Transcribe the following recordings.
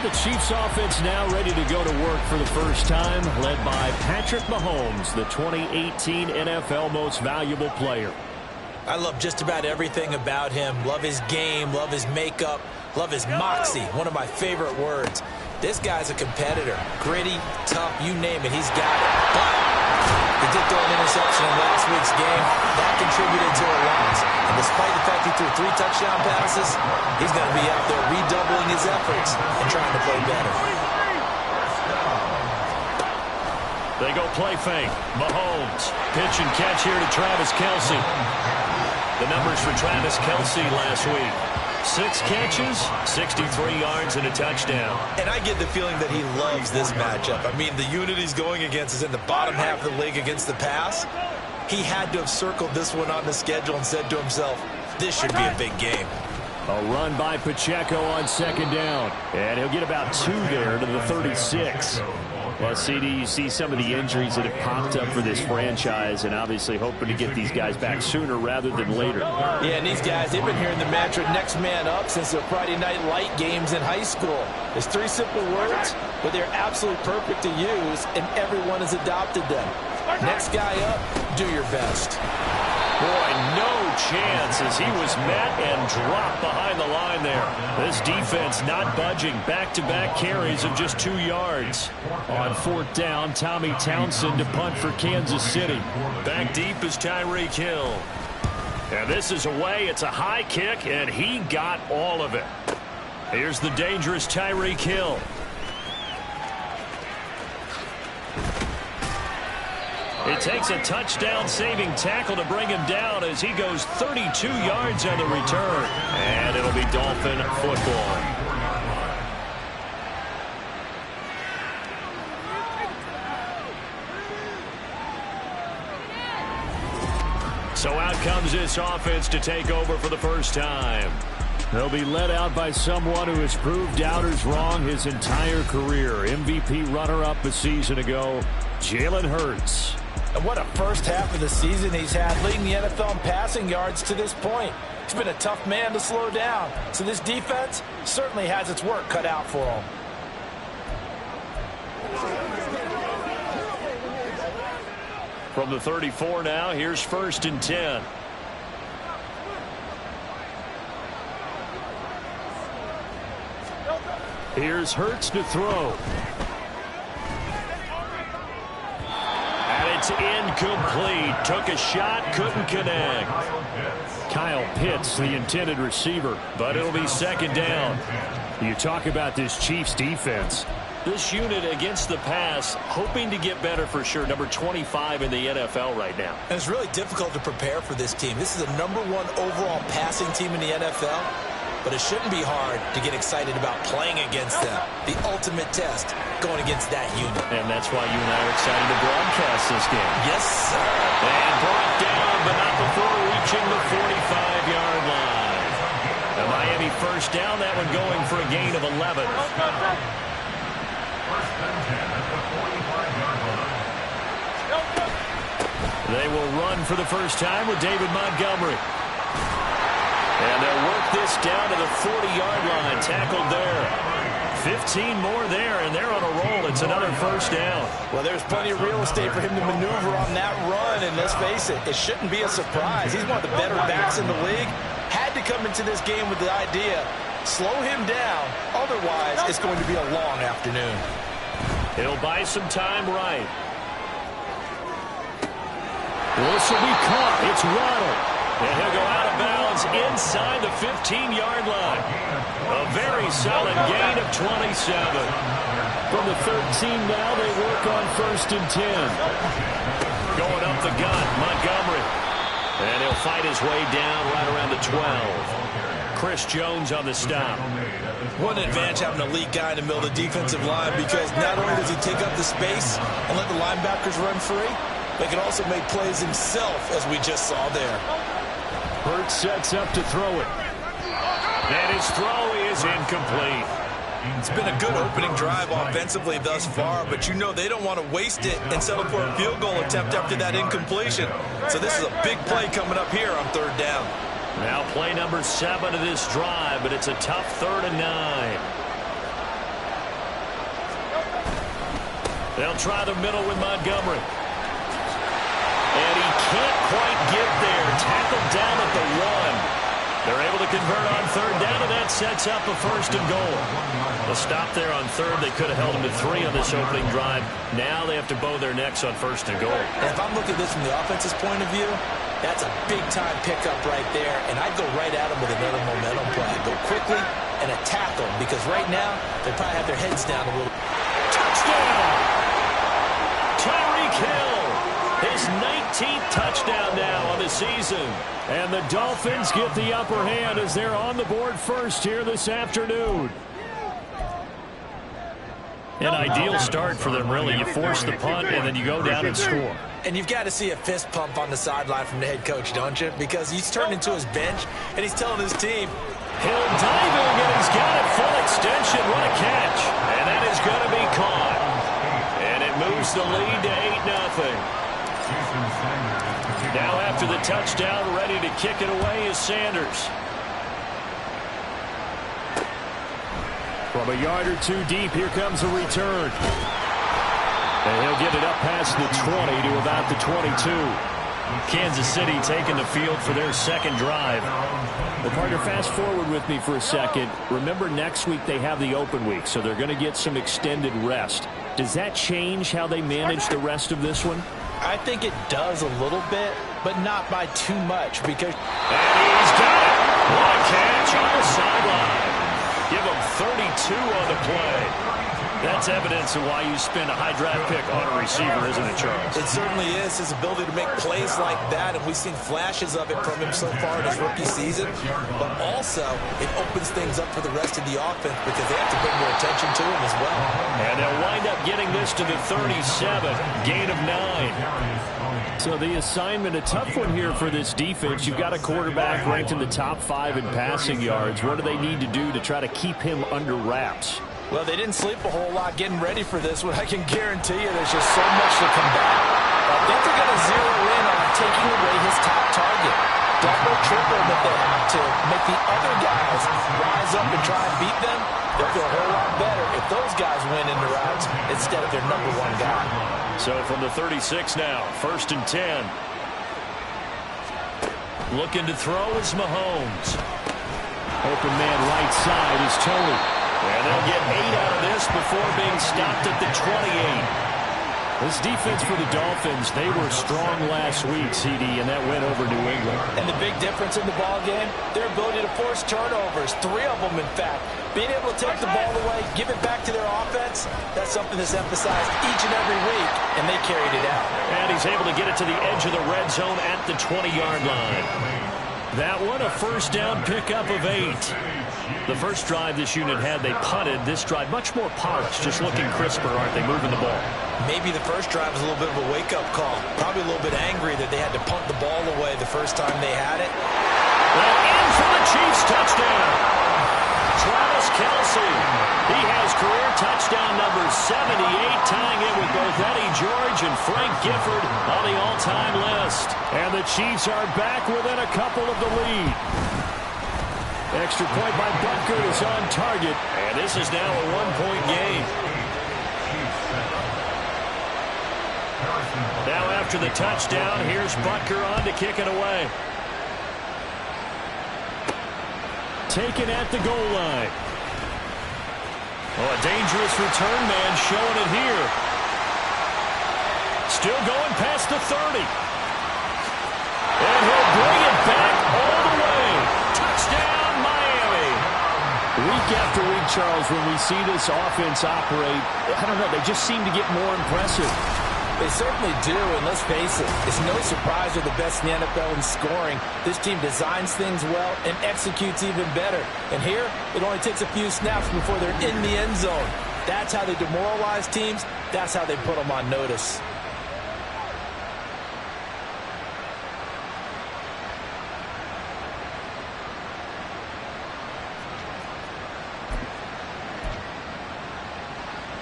The Chiefs offense now ready to go to work for the first time, led by Patrick Mahomes, the 2018 NFL Most Valuable Player. I love just about everything about him. Love his game, love his makeup, love his moxie, one of my favorite words. This guy's a competitor. Gritty, tough, you name it, he's got it. But he did throw an interception in last week's game. That contributed to a loss. And despite the fact he threw 3 touchdown passes, he's going to be out there redoubling his efforts and trying to play better. They go play fake. Mahomes. Pitch and catch here to Travis Kelce. The numbers for Travis Kelce last week. 6 catches, 63 yards, and a touchdown. And I get the feeling that he loves this matchup. I mean, the unit he's going against is in the bottom half of the league against the pass. He had to have circled this one on the schedule and said to himself, this should be a big game. A run by Pacheco on 2nd down. And he'll get about 2 there to the 36. Well, CD, you see some of the injuries that have popped up for this franchise, and obviously hoping to get these guys back sooner rather than later. Yeah, and these guys, they've been hearing the mantra next man up since their Friday night light games in high school. It's 3 simple words, but they're absolutely perfect to use, and everyone has adopted them. Next guy up, do your best. Boy, no chance as he was met and dropped behind the line there. This defense not budging. Back-to-back carries of just 2 yards. On 4th down, Tommy Townsend to punt for Kansas City. Back deep is Tyreek Hill. And this is away. It's a high kick, and he got all of it. Here's the dangerous Tyreek Hill. It takes a touchdown-saving tackle to bring him down as he goes 32 yards on the return. And it'll be Dolphin football. So out comes this offense to take over for the first time. They'll be led out by someone who has proved doubters wrong his entire career. MVP runner-up a season ago, Jalen Hurts. And what a first half of the season he's had, leading the NFL in passing yards to this point. He's been a tough man to slow down. So this defense certainly has its work cut out for him. From the 34 now, here's 1st and 10. Here's Hurts to throw. It's incomplete. Took a shot, couldn't connect. Kyle Pitts, the intended receiver, but it'll be 2nd down. You talk about this Chiefs defense. This unit against the pass, hoping to get better for sure. Number 25 in the NFL right now. And it's really difficult to prepare for this team. This is the #1 overall passing team in the NFL. But it shouldn't be hard to get excited about playing against them. The ultimate test going against that unit. And that's why you and I are excited to broadcast this game. Yes, sir. And brought down, but not before reaching the 45-yard line. The Miami first down, that one going for a gain of 11. They will run for the first time with David Montgomery. And they'll work this down to the 40-yard line. Tackled there. 15 more there, and they're on a roll. It's another first down. Well, there's plenty of real estate for him to maneuver on that run, and let's face it, it shouldn't be a surprise. He's one of the better backs in the league. Had to come into this game with the idea, slow him down, otherwise it's going to be a long afternoon. He'll buy some time right. This will be caught. It's Waddle. And he'll go out of bounds inside the 15-yard line. A very solid gain of 27. From the 13 now, they work on 1st and 10. Going up the gut, Montgomery. And he'll fight his way down right around the 12. Chris Jones on the stop. What an advantage having a elite guy in the middle of the defensive line, because not only does he take up the space and let the linebackers run free, but he can also make plays himself, as we just saw there. Hurts sets up to throw it. And his throw is incomplete. It's been a good opening drive offensively thus far, but you know they don't want to waste it and settle for a field goal attempt after that incompletion. So this is a big play coming up here on 3rd down. Now play number 7 of this drive, but it's a tough 3rd and 9. They'll try the middle with Montgomery. And he can't quite get there. Tackled down at the 1. They're able to convert on third down, and that sets up a 1st and goal. A stop there on third. They could have held him to 3 on this opening drive. Now they have to bow their necks on 1st and goal. And if I'm looking at this from the offense's point of view, that's a big-time pickup right there, and I'd go right at him with another momentum play. Go quickly and attack them, because right now they probably have their heads down a little. Touchdown! Tyreek Hill, his 19th touchdown now on the season. And the Dolphins get the upper hand as they're on the board first here this afternoon. An ideal start for them, really. You force the punt, and then you go down and score. And you've got to see a fist pump on the sideline from the head coach, don't you? Because he's turned into his bench, and he's telling his team, Hill diving, and he's got it full extension. What a catch. And that is going to be caught. And it moves the lead to 8-0. Now after the touchdown, ready to kick it away is Sanders. From a yard or two deep, here comes a return. And he'll get it up past the 20 to about the 22. Kansas City taking the field for their second drive. Well, partner, fast forward with me for a second. Remember, next week they have the open week, so they're going to get some extended rest. Does that change how they manage the rest of this one? I think it does a little bit, but not by too much, because... And he's got it! What a catch on the sideline. Give him 32 on the play. That's evidence of why you spend a high draft pick on a receiver, isn't it, Charles? It certainly is. His ability to make plays like that, and we've seen flashes of it from him so far in his rookie season. But also, it opens things up for the rest of the offense because they have to bring more attention to him as well. And they'll wind up getting this to the 37, gain of 9. So the assignment, a tough one here for this defense. You've got a quarterback ranked in the top 5 in passing yards. What do they need to do to try to keep him under wraps? Well, they didn't sleep a whole lot getting ready for this one. I can guarantee you there's just so much to combat. I think they're going to zero in on taking away his top target. Double, triple him if they have to. Make the other guys rise up and try and beat them. They'll feel a whole lot better if those guys win in the routes instead of their number 1 guy. So from the 36 now, 1st and 10. Looking to throw is Mahomes. Open man right side is Tony. And they'll get 8 out of this before being stopped at the 28. This defense for the Dolphins, they were strong last week, CD, and that went over New England. And the big difference in the ball game, their ability to force turnovers, 3 of them, in fact. Being able to take the ball away, give it back to their offense, that's something that's emphasized each and every week, and they carried it out. And he's able to get it to the edge of the red zone at the 20-yard line. That one, a 1st down pickup of 8. The first drive this unit had, they punted. This drive, much more polished, just looking crisper, aren't they, moving the ball? Maybe the first drive was a little bit of a wake-up call. Probably a little bit angry that they had to punt the ball away the first time they had it. Well, in for the Chiefs, touchdown. Travis Kelce. He has career touchdown number 78, tying it with both Eddie George and Frank Gifford on the all-time list. And the Chiefs are back within a couple of the lead. Extra point by Butker is on target. And this is now a 1-point game. Now after the touchdown, here's Butker on to kick it away. Taken at the goal line. Oh, a dangerous return man showing it here. Still going past the 30. And he'll bring it back all the way. Touchdown, Miami. Week after week, Charles, when we see this offense operate, I don't know, they just seem to get more impressive. They certainly do, and let's face it, it's no surprise they're the best in the NFL in scoring. This team designs things well and executes even better. And here, it only takes a few snaps before they're in the end zone. That's how they demoralize teams. That's how they put them on notice.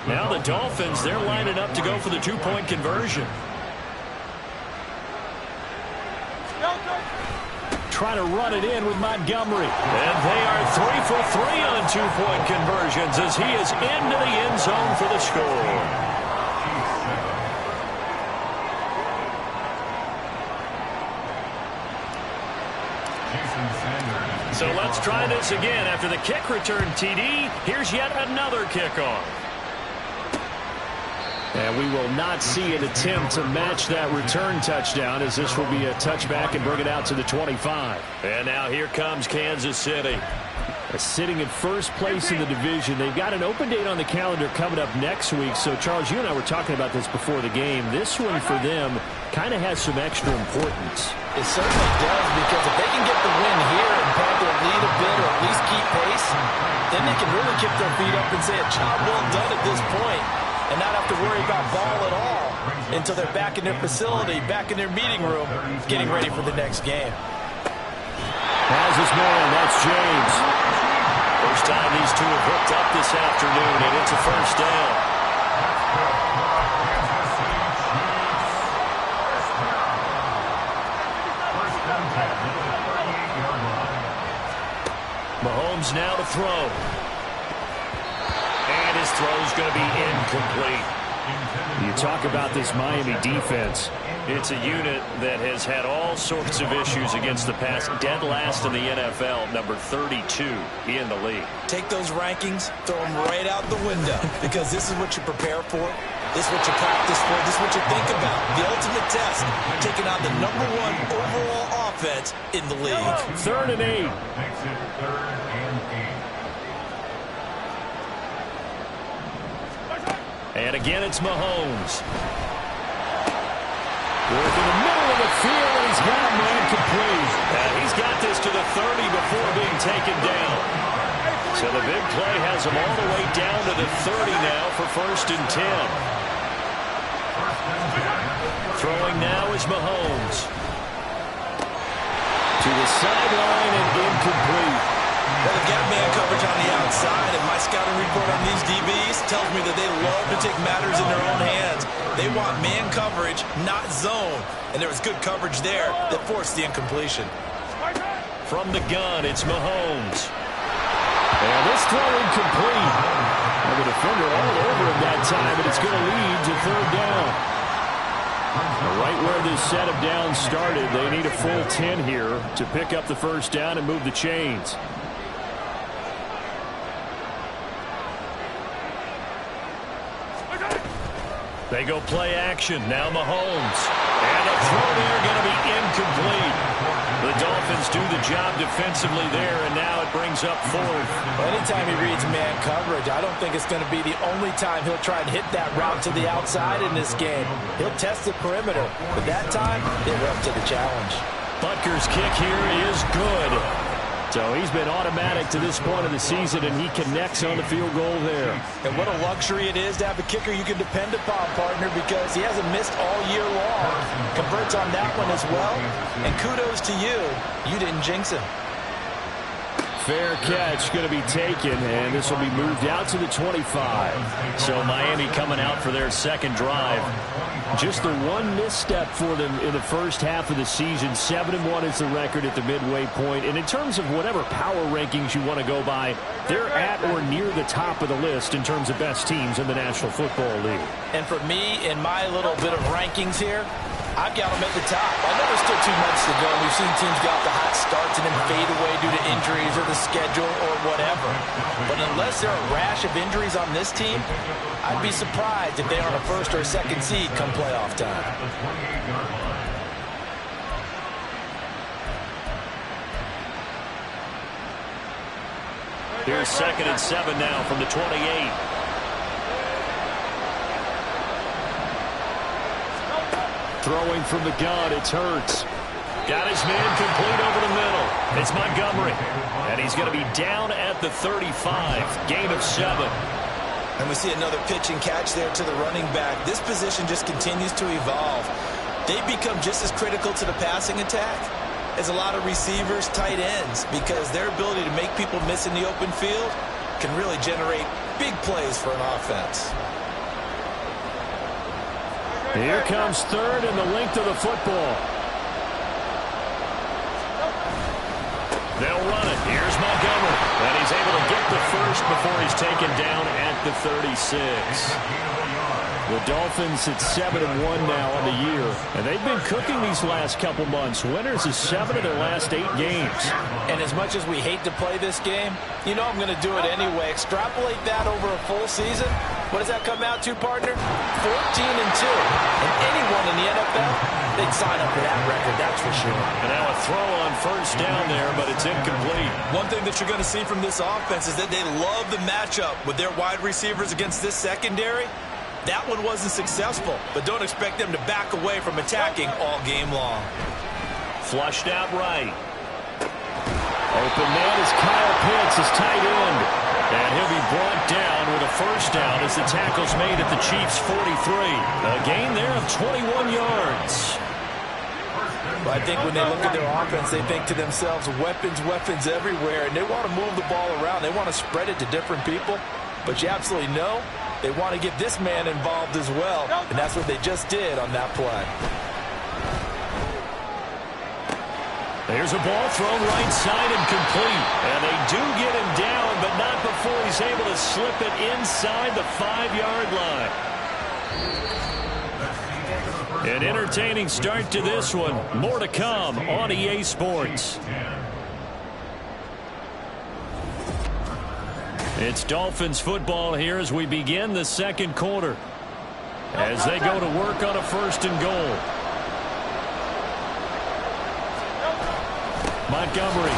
Now the Dolphins, they're lining up to go for the 2-point conversion. Trying to run it in with Montgomery. And they are 3 for 3 on 2-point conversions as he is into the end zone for the score. So let's try this again. After the kick return TD, here's yet another kickoff. And we will not see an attempt to match that return touchdown, as this will be a touchback and bring it out to the 25. And now here comes Kansas City. Sitting in first place in the division. They've got an open date on the calendar coming up next week. So, Charles, you and I were talking about this before the game. This one for them kind of has some extra importance. It certainly does, because if they can get the win here and pad their lead a bit or at least keep pace, then they can really kick their feet up and say a job well done at this point and not have to worry about ball at all until they're back in their facility, back in their meeting room, getting ready for the next game. Has his man, that's James. First time these two have hooked up this afternoon, and it's a first down. Mahomes now to throw. And his throw's going to be incomplete. You talk about this Miami defense. It's a unit that has had all sorts of issues against the pass. Dead last in the NFL, number 32 in the league. Take those rankings, throw them right out the window, because this is what you prepare for. This is what you practice for. This is what you think about. The ultimate test, taking on the #1 overall offense in the league. 3rd and 8. And again, it's Mahomes. Work in the middle of the field, and he's got a man complete. And he's got this to the 30 before being taken down. So the big play has him all the way down to the 30 now for 1st and 10. Throwing now is Mahomes. To the sideline and incomplete. Well, they've got man coverage on the outside, and my scouting report on these DBs tells me that they love to take matters in their own hands. They want man coverage, not zone. And there was good coverage there that forced the incompletion. From the gun, it's Mahomes. And this throw incomplete. And the defender all over him that time, but it's going to lead to 3rd down. Right where this set of downs started, they need a full 10 here to pick up the 1st down and move the chains. They go play action. Now Mahomes. And a throw there going to be incomplete. The Dolphins do the job defensively there, and now it brings up 4th. Well, anytime he reads man coverage, I don't think it's going to be the only time he'll try and hit that route to the outside in this game. He'll test the perimeter, but that time, they were up to the challenge. Butker's kick here is good. So he's been automatic to this point of the season, and he connects on the field goal there. And what a luxury it is to have a kicker you can depend upon, partner, because he hasn't missed all year long. Converts on that one as well. And kudos to you. You didn't jinx him. Fair catch going to be taken, and this will be moved out to the 25. So Miami coming out for their 2nd drive. Just the one misstep for them in the first half of the season. 7-1 is the record at the midway point. And in terms of whatever power rankings you want to go by, they're at or near the top of the list in terms of best teams in the National Football League. And for me, in my little bit of rankings here, I've got them at the top. I know there's still 2 months to go. We've seen teams get off the hot starts and then fade away due to injuries or the schedule or whatever. But unless there are a rash of injuries on this team, I'd be surprised if they aren't a 1st or a 2nd seed come playoff time. Here's 2nd and 7 now from the 28. Throwing from the gun, it's Hurts. Got his man complete over the middle. It's Montgomery. And he's going to be down at the 35. Gain of 7. And we see another pitch and catch there to the running back. This position just continues to evolve. They become just as critical to the passing attack as a lot of receivers, tight ends, because their ability to make people miss in the open field can really generate big plays for an offense. Here comes 3rd and the length of the football. They'll run it. Here's Montgomery. And he's able to get the 1st before he's taken down at the 36. The Dolphins at 7-1 now on the year. And they've been cooking these last couple months. Winners of 7 of their last 8 games. And as much as we hate to play this game, you know I'm going to do it anyway. Extrapolate that over a full season. What does that come out to, partner? 14-2. And anyone in the NFL, they'd sign up for that record, that's for sure. And now a throw on first down there, but it's incomplete. One thing that you're going to see from this offense is that they love the matchup with their wide receivers against this secondary. That one wasn't successful, but don't expect them to back away from attacking all game long. Flushed out right. Open man is Kyle Pitts, his tight end. And he'll be brought down with a first down as the tackle's made at the Chiefs' 43. A gain there of 21 yards. Well, I think when they look at their offense, they think to themselves, weapons, weapons everywhere, and they want to move the ball around. They want to spread it to different people, but you absolutely know they want to get this man involved as well, and that's what they just did on that play. There's a ball thrown right side and complete. And they do get him down, but not before he's able to slip it inside the 5-yard line. An entertaining start to this one. More to come on EA Sports. It's Dolphins football here as we begin the second quarter. As they go to work on a first and goal. Montgomery.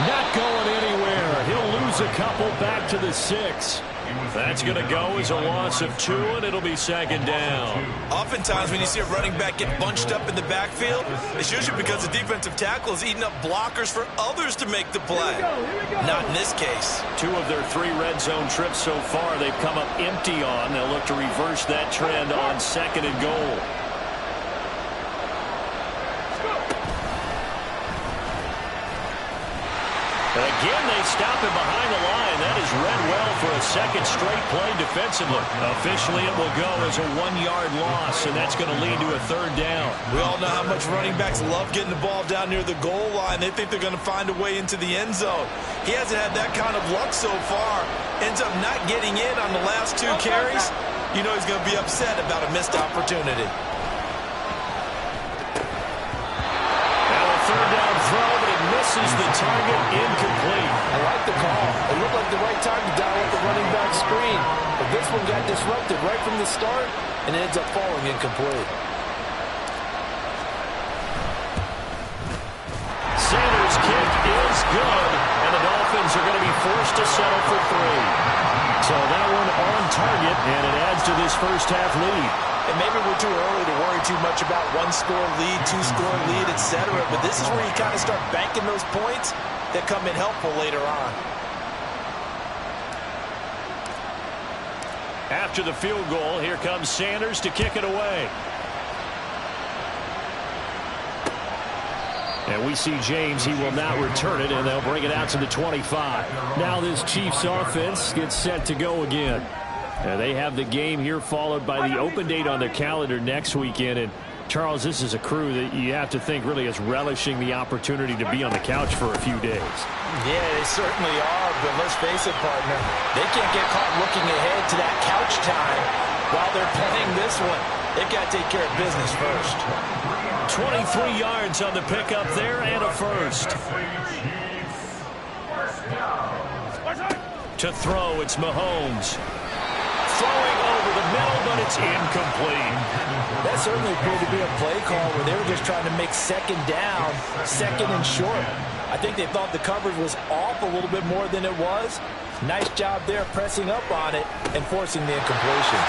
Not going anywhere. He'll lose a couple back to the 6. That's going to go as a loss of 2, and it'll be second down. Oftentimes when you see a running back get bunched up in the backfield, it's usually because the defensive tackle is eating up blockers for others to make the play. Not in this case. 2 of their 3 red zone trips so far they've come up empty on. They'll look to reverse that trend on second and goal. Again, they stop him behind the line. That is read well for a second straight play defensively. Officially, it will go as a 1-yard loss, and that's going to lead to a third down. We all know how much running backs love getting the ball down near the goal line. They think they're going to find a way into the end zone. He hasn't had that kind of luck so far. Ends up not getting in on the last 2 carries. You know he's going to be upset about a missed opportunity. Now a third down throw, but it misses the target, incomplete. I like the call. It looked like the right time to dial up the running back screen. But this one got disrupted right from the start and ends up falling incomplete. Sanders' kick is good, and the Dolphins are going to be forced to settle for 3. So that one on target, and it adds to this first half lead. And maybe we're too early to worry too much about 1-score lead, 2-score lead, etc. But this is where you kind of start banking those points that come in helpful later on. After the field goal, here comes Sanders to kick it away. And we see James, he will not return it, and they'll bring it out to the 25. Now this Chiefs offense gets set to go again. And they have the game here followed by the open date on their calendar next weekend. And Charles, this is a crew that you have to think really is relishing the opportunity to be on the couch for a few days. Yeah, they certainly are, but let's face it, partner. They can't get caught looking ahead to that couch time while they're playing this one. They've got to take care of business first. 23 yards on the pickup there and a first. To throw, it's Mahomes. Throwing over the middle, but it's incomplete. That certainly appeared to be a play call where they were just trying to make second down, second and short. I think they thought the coverage was off a little bit more than it was. Nice job there pressing up on it and forcing the incompletion.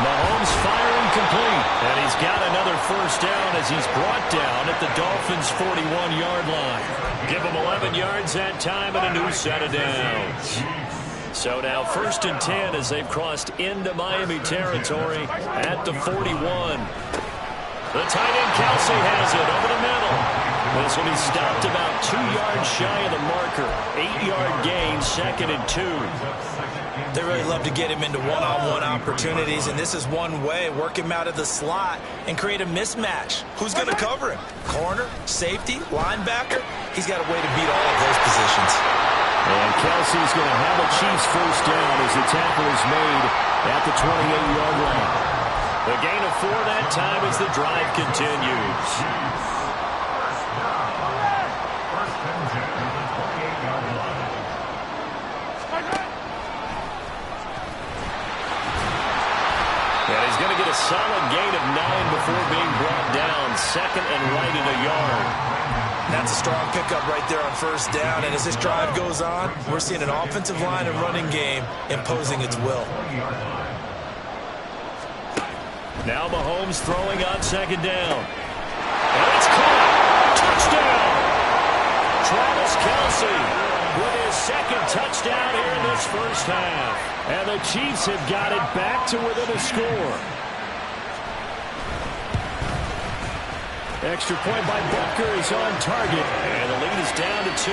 Mahomes firing complete, and he's got another first down as he's brought down at the Dolphins' 41-yard line. Give him 11 yards that time and a new set of downs. So now 1st and 10 as they've crossed into Miami territory at the 41. The tight end Kelsey has it over the middle. This will be stopped about 2 yards shy of the marker. 8-yard gain, 2nd and 2. They really love to get him into one-on-one opportunities, and this is one way. Work him out of the slot and create a mismatch. Who's going to cover him? Corner, safety, linebacker? He's got a way to beat all of those positions. And Kelsey's going to have a Chiefs first down as the tackle is made at the 28-yard line. The gain of 4 that time as the drive continues. And he's going to get a solid gain of 9 before being brought down. Second and right in a yard. That's a strong pickup right there on first down. And as this drive goes on, we're seeing an offensive line and running game imposing its will. Now Mahomes throwing on second down. And it's caught. Touchdown. Travis Kelce with his second touchdown here in this first half. And the Chiefs have got it back to within a score. Extra point by Butker is on target. And the lead is down to 2.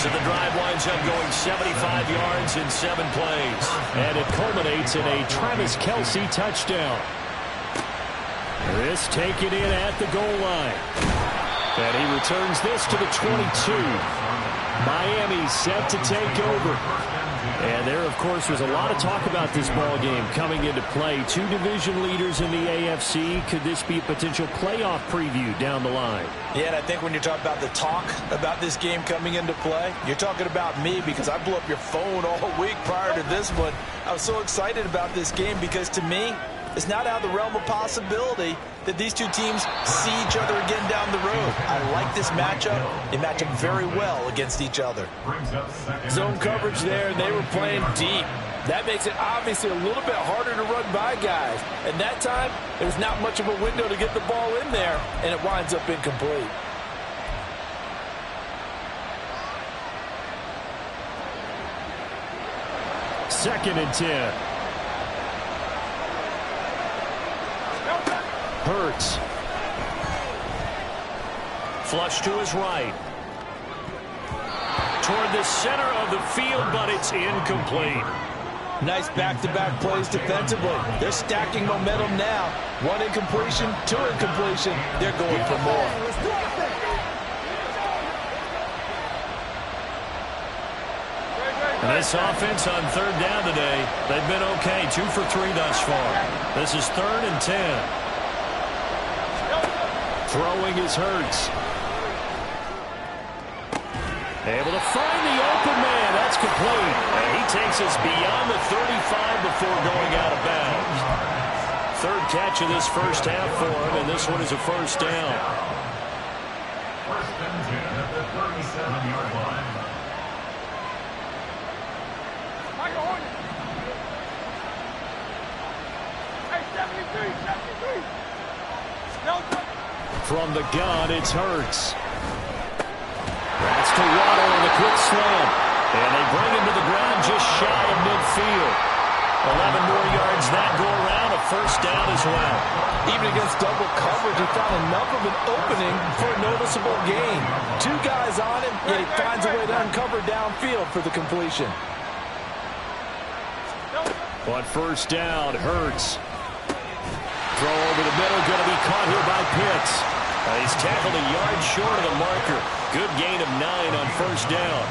So the drive winds up going 75 yards in 7 plays. And it culminates in a Travis Kelce touchdown. This taken in at the goal line. And he returns this to the 22. Miami set to take over. And there, of course, was a lot of talk about this ball game coming into play. 2 division leaders in the AFC. Could this be a potential playoff preview down the line? Yeah, and I think when you're talking about the talk about this game coming into play, you're talking about me because I blew up your phone all week prior to this one. I was so excited about this game because, to me, it's not out of the realm of possibility that these two teams see each other again down the road. I like this matchup. They match up very well against each other. Zone coverage there, and they were playing deep. That makes it obviously a little bit harder to run by guys. And that time, there's not much of a window to get the ball in there, and it winds up incomplete. Second and 10. Hurts. Flush to his right. Toward the center of the field, but it's incomplete. Nice back-to-back plays defensively. They're stacking momentum now. 1 incompletion, 2 incompletion. They're going for more. And this offense on third down today, they've been okay. 2 for 3 thus far. This is 3rd and 10. Throwing is Hurts. Able to find the open man. That's complete. And he takes us beyond the 35 before going out of bounds. 3rd catch of this first half for him, and this one is a first down. First and 10 at the 37-yard line. From the gun, it's Hurts. That's to Waddle on the quick slam. And they bring him to the ground just shy of midfield. 11 more yards that go around, a first down as well. Even against double coverage, he found enough of an opening for a noticeable gain. 2 guys on him, yet he finds a way to uncover downfield for the completion. On first down, Hurts. Throw over the middle, going to be caught here by Pitts. He's tackled a yard short of the marker. Good gain of 9 on first down.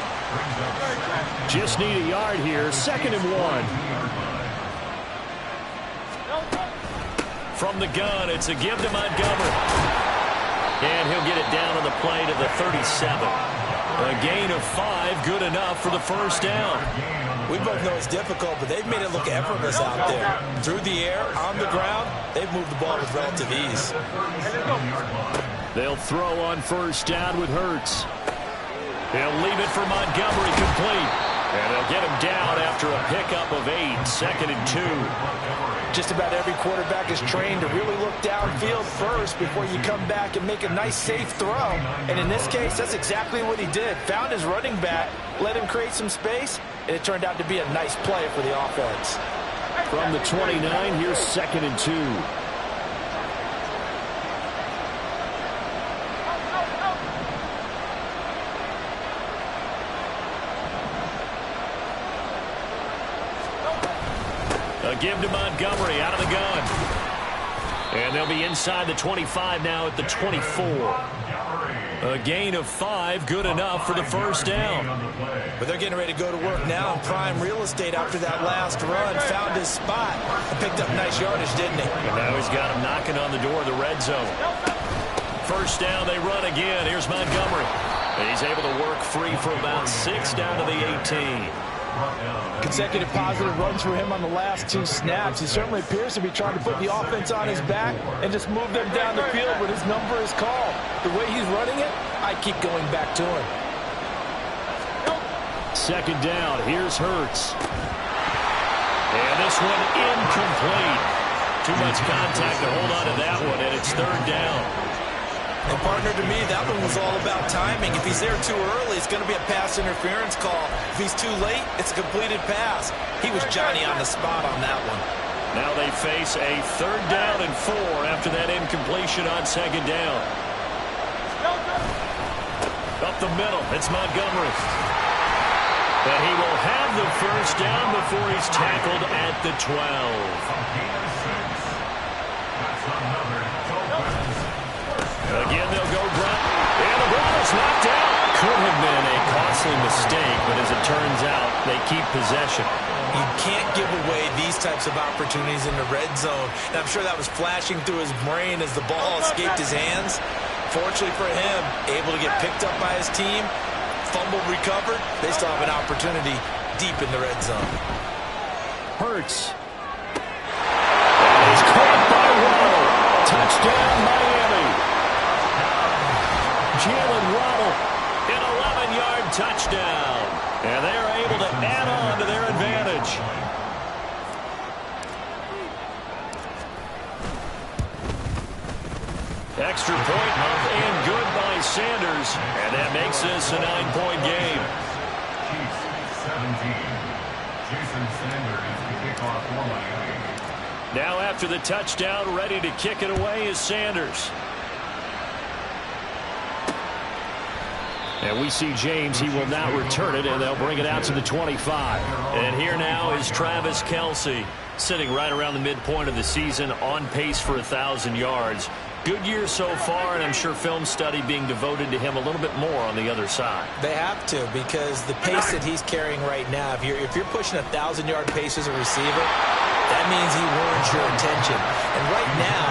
Just need a yard here. 2nd and 1. From the gun, it's a give to Montgomery. And he'll get it down on the play to the 37. A gain of 5, good enough for the first down. We both know it's difficult, but they've made it look effortless out there. Through the air, on the ground, they've moved the ball with relative ease. They'll throw on first down with Hurts. They'll leave it for Montgomery complete. And they'll get him down after a pickup of 8, 2nd and 2. Just about every quarterback is trained to really look downfield first before you come back and make a nice, safe throw. And in this case, that's exactly what he did. Found his running back, let him create some space, and it turned out to be a nice play for the offense. From the 29, here's 2nd and 2. A give to Montgomery out of the gun. And they'll be inside the 25 now at the 24. A gain of 5, good enough for the first down. But they're getting ready to go to work now in prime real estate after that last run. Found his spot and picked up nice yardage, didn't he? And now he's got him knocking on the door of the red zone. First down, they run again. Here's Montgomery. He's able to work free for about 6 down to the 18. Consecutive positive runs for him on the last 2 snaps. He certainly appears to be trying to put the offense on his back and just move them down the field when his number is called. The way he's running it, I keep going back to him. Second down, here's Hurts. And this one incomplete. Too much contact to hold on to that one, and it's third down. And partner, to me, that one was all about timing. If he's there too early, it's going to be a pass interference call. If he's too late, it's a completed pass. He was Johnny on the spot on that one. Now they face a third down and 4 after that incompletion on second down. Up the middle, it's Montgomery. But he will have the first down before he's tackled at the 12. Again, they'll go Brunt. And the ball is knocked out. Could have been a costly mistake, but as it turns out, they keep possession. You can't give away these types of opportunities in the red zone. And I'm sure that was flashing through his brain as the ball escaped his hands. Fortunately for him, able to get picked up by his team, fumble recovered. They still have an opportunity deep in the red zone. Hurts. And he's caught by Waddle. Touchdown, Miami. Jalen Waddle, an 11-yard touchdown. And they are able to add on to their advantage. Extra point up and good by Sanders. And that makes this a 9-point game. Now after the touchdown, ready to kick it away is Sanders. And we see James. He will now return it, and they'll bring it out to the 25. And here now is Travis Kelce, sitting right around the midpoint of the season, on pace for 1,000 yards. Good year so far, and I'm sure film study being devoted to him a little bit more on the other side. They have to, because the pace that he's carrying right now, if you're pushing 1,000-yard pace as a receiver, that means he warrants your attention. And right now,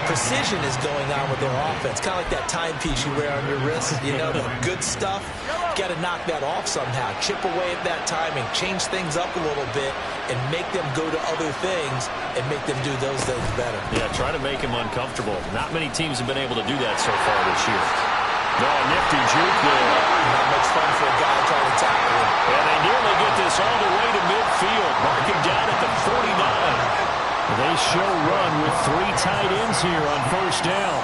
precision is going on with their offense, kind of like that timepiece you wear on your wrist. You know, the good stuff, got to knock that off somehow. Chip away at that timing, change things up a little bit, and make them go to other things and make them do those things better. Yeah, try to make him uncomfortable. Not many teams have been able to do that so far this year. No, nifty juke there. Not much fun for a guy trying to tackle him. And they nearly get this all the way to midfield. Mark him down at the 49. They show run with 3 tight ends here on first down.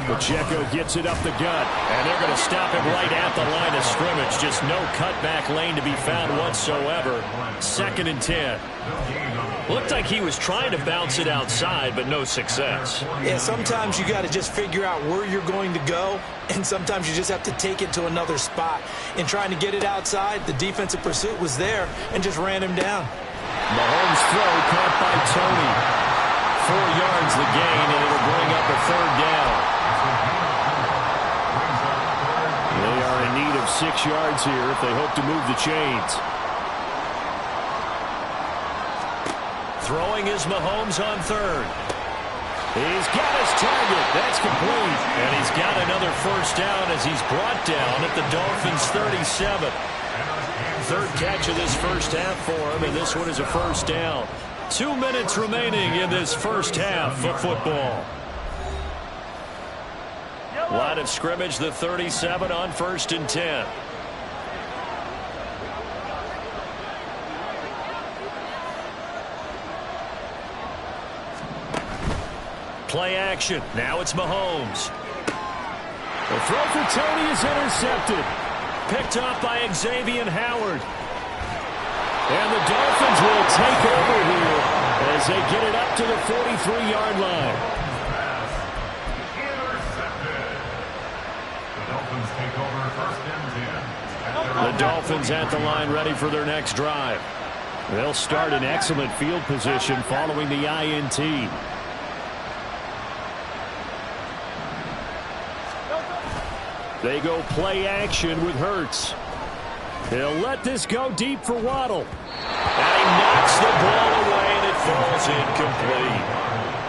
Pacheco gets it up the gut, and they're going to stop him right at the line of scrimmage. Just no cutback lane to be found whatsoever. 2nd and 10. Looked like he was trying to bounce it outside, but no success. Yeah, sometimes you got to just figure out where you're going to go, and sometimes you just have to take it to another spot. In trying to get it outside, the defensive pursuit was there and just ran him down. Mahomes' throw caught by Tony. 4 yards the gain, and it'll bring up a third down. They are in need of 6 yards here if they hope to move the chains. Throwing is Mahomes on 3rd. He's got his target. That's complete. And he's got another first down as he's brought down at the Dolphins' 37. 3rd catch of this first half for him, and this one is a first down. 2 minutes remaining in this first half of football. Line of scrimmage, the 37 on 1st and 10. Play action. Now it's Mahomes. The throw for Tony is intercepted. Picked off by Xavier Howard. And the Dolphins will take over here as they get it up to the 43-yard line. The Dolphins at the line ready for their next drive. They'll start in excellent field position following the INT. They go play action with Hurts. He'll let this go deep for Waddle. And he knocks the ball away, and it falls incomplete.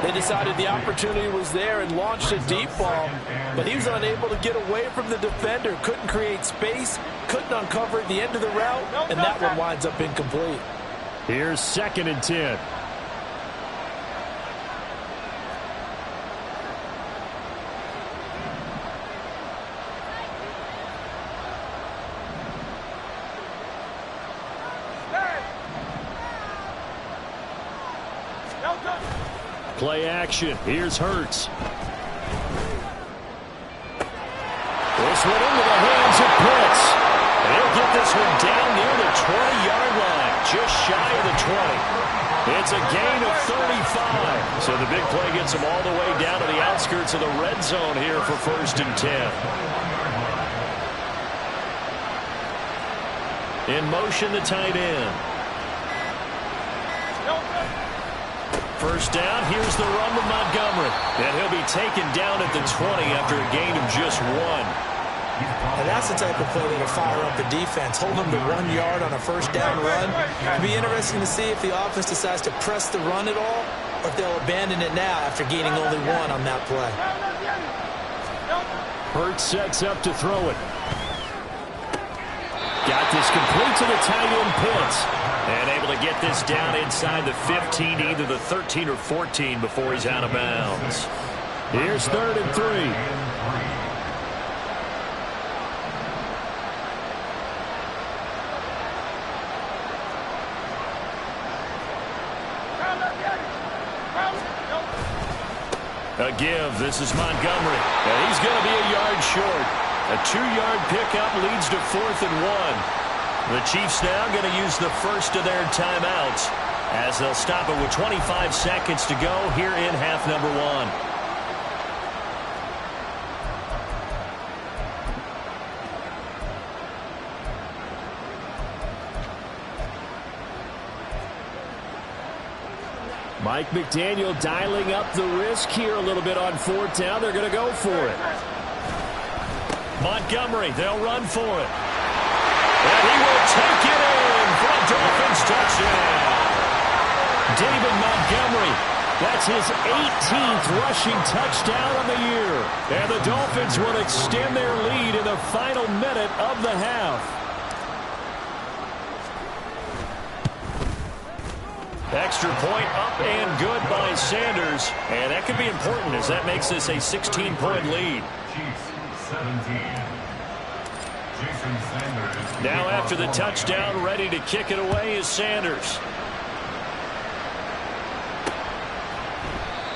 They decided the opportunity was there and launched a deep ball, but he was unable to get away from the defender. Couldn't create space, couldn't uncover at the end of the route, and that one winds up incomplete. Here's 2nd and 10. Play action. Here's Hurts. This one into the hands of Pitts. And he'll get this one down near the 20-yard line, just shy of the 20. It's a gain of 35. So the big play gets him all the way down to the outskirts of the red zone here for 1st and 10. In motion, the tight end. First down, here's the run with Montgomery. And he'll be taken down at the 20 after a gain of just 1. And that's the type of play that'll fire up the defense. Hold them to 1 yard on a first down run. It'll be interesting to see if the offense decides to press the run at all, or if they'll abandon it now after gaining only 1 on that play. Hurts sets up to throw it. Got this complete to the tight end Pitts. And able to get this down inside the 15, either the 13 or 14 before he's out of bounds. Here's 3rd and 3. A give. This is Montgomery. And he's going to be a yard short. A 2-yard pickup leads to 4th and 1. The Chiefs now going to use the first of their timeouts as they'll stop it with 25 seconds to go here in half number 1. Mike McDaniel dialing up the risk here a little bit on 4th down. They're going to go for it. Montgomery, they'll run for it. And he will take it in for a Dolphins touchdown. David Montgomery, that's his 18th rushing touchdown on the year. And the Dolphins will extend their lead in the final minute of the half. Extra point up and good by Sanders. And that could be important as that makes this a 16-point lead. Now after the touchdown, ready to kick it away is Sanders.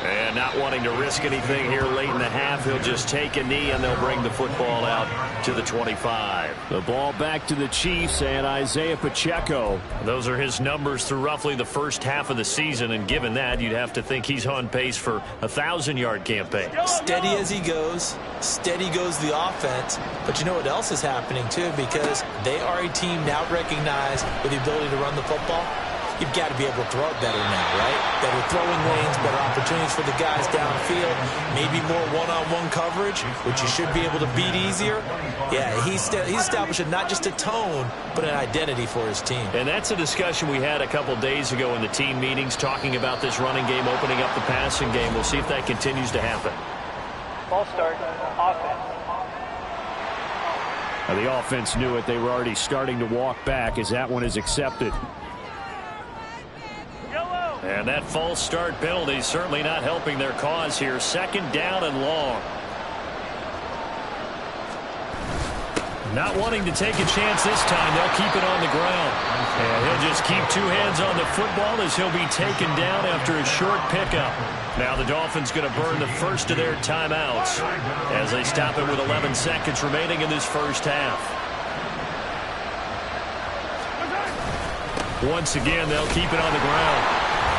And not wanting to risk anything here late in the half, he'll just take a knee and they'll bring the football out to the 25. The ball back to the Chiefs and Isaiah Pacheco. Those are his numbers through roughly the first half of the season, and given that, you'd have to think he's on pace for a 1,000-yard campaign. Steady as he goes, steady goes the offense. But you know what else is happening, too, because they are a team now recognized with the ability to run the football. You've got to be able to throw it better now, right? Better throwing lanes, better opportunities for the guys downfield, maybe more one-on-one coverage, which you should be able to beat easier. Yeah, he's establishing not just a tone, but an identity for his team. And that's a discussion we had a couple days ago in the team meetings, talking about this running game, opening up the passing game. We'll see if that continues to happen. Ball start, offense. Now, the offense knew it. They were already starting to walk back as that one is accepted. And that false start penalty certainly not helping their cause here. 2nd down and long. Not wanting to take a chance this time. They'll keep it on the ground. And he'll just keep 2 hands on the football as he'll be taken down after a short pickup. Now the Dolphins going to burn the first of their timeouts as they stop it with 11 seconds remaining in this first half. Once again, they'll keep it on the ground.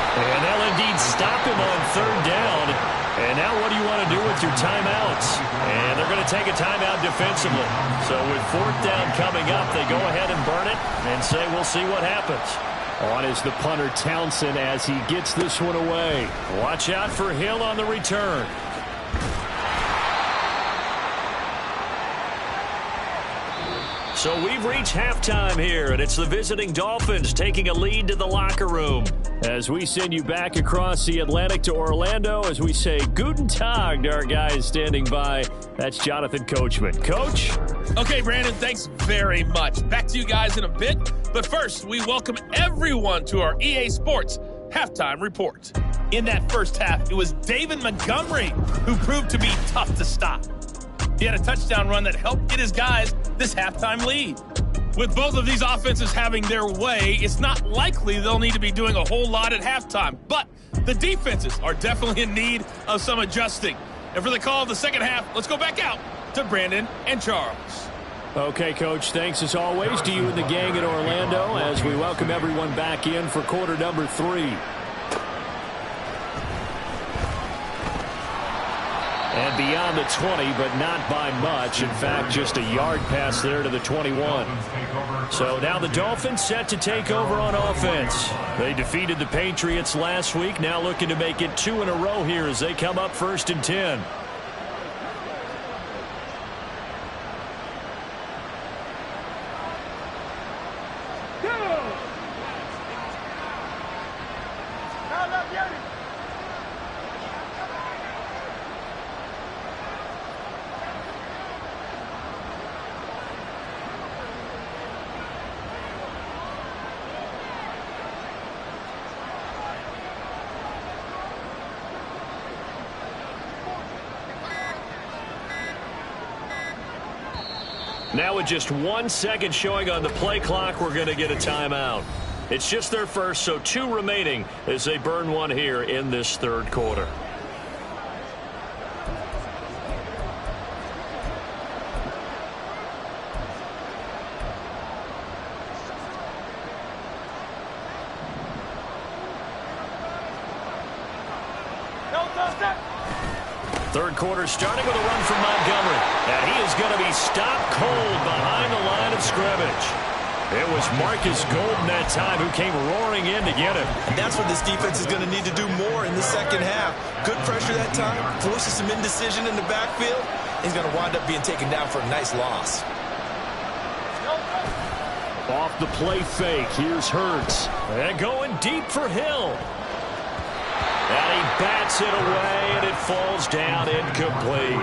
And they'll indeed stop him on 3rd down. And now what do you want to do with your timeouts? And they're going to take a timeout defensively. So with 4th down coming up, they go ahead and burn it and say we'll see what happens. On is the punter Townsend as he gets this one away. Watch out for Hill on the return. So we've reached halftime here, and it's the visiting Dolphins taking a lead to the locker room. As we send you back across the Atlantic to Orlando, as we say Guten Tag to our guys standing by. That's Jonathan Coachman. Coach? Okay, Brandon, thanks very much. Back to you guys in a bit. But first, we welcome everyone to our EA Sports Halftime Report. In that first half, it was David Montgomery who proved to be tough to stop. He had a touchdown run that helped get his guys this halftime lead. With both of these offenses having their way, it's not likely they'll need to be doing a whole lot at halftime. But the defenses are definitely in need of some adjusting. And for the call of the second half, let's go back out to Brandon and Charles. Okay, Coach, thanks as always to you and the gang in Orlando as we welcome everyone back in for quarter number 3. And beyond the 20, but not by much. In fact, just a yard pass there to the 21. So now the Dolphins set to take over on offense. They defeated the Patriots last week, now looking to make it 2 in a row here as they come up 1st and 10. Now with just 1 second showing on the play clock, we're going to get a timeout. It's just their first, so 2 remaining as they burn one here in this third quarter. Third quarter starting with a run from Montgomery. And he is going to be stopped cold behind the line of scrimmage. It was Marcus Golden that time who came roaring in to get him. And that's what this defense is going to need to do more in the second half. Good pressure that time, forces some indecision in the backfield. He's going to wind up being taken down for a nice loss. Off the play fake, here's Hurts. And going deep for Hill. And he bats it away, and it falls down incomplete.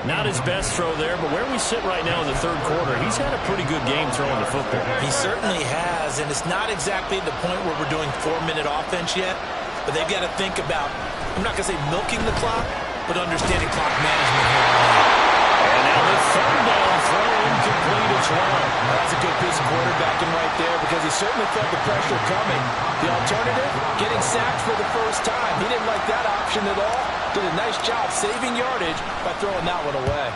Not his best throw there, but where we sit right now in the third quarter, he's had a pretty good game throwing the football. He certainly has, and it's not exactly at the point where we're doing 4-minute offense yet, but they've got to think about, I'm not going to say milking the clock, but understanding clock management here. And now the third down throw incomplete as well. That's a good piece of quarterbacking right there because he certainly felt the pressure coming. The alternative, getting sacked for the first time. He didn't like that option at all. Did a nice job saving yardage by throwing that one away.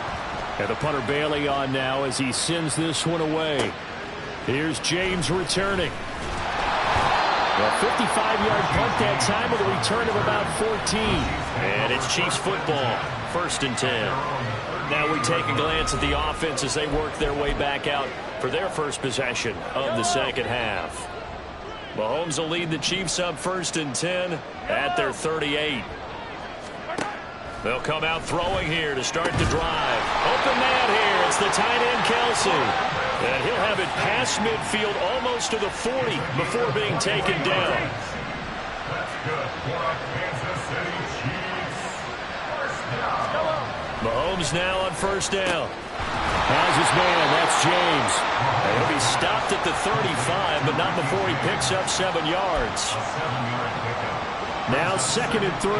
And the punter Bailey on now as he sends this one away. Here's James returning. A 55-yard punt that time with a return of about 14. And it's Chiefs football, 1st and 10. Now we take a glance at the offense as they work their way back out for their first possession of the second half. Mahomes will lead the Chiefs up 1st and 10 at their 38. They'll come out throwing here to start the drive. Open man here. It's the tight end, Kelsey. And he'll have it past midfield almost to the 40 before being taken down. Mahomes now on 1st down. Has his man. That's James. And he'll be stopped at the 35, but not before he picks up 7 yards. Now 2nd and 3.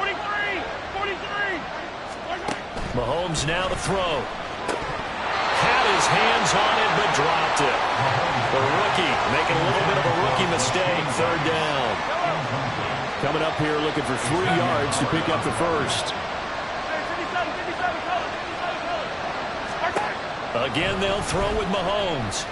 43! Mahomes now to throw. Had his hands on it, but dropped it. The rookie making a little bit of a rookie mistake. 3rd down. Coming up here looking for 3 yards to pick up the first. Again, they'll throw with Mahomes.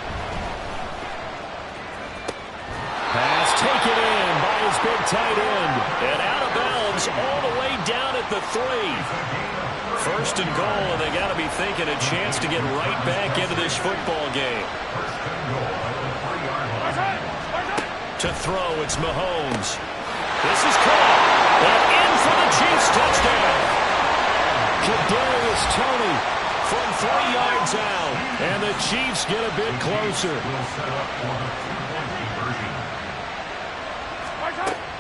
Pass taken in by his big tight end. And out of bounds all the way down at the 3. 1st and goal, and they got to be thinking a chance to get right back into this football game. To throw, it's Mahomes. This is caught. And in for the Chiefs touchdown. Kadarius Toney from 3 yards out. And the Chiefs get a bit closer.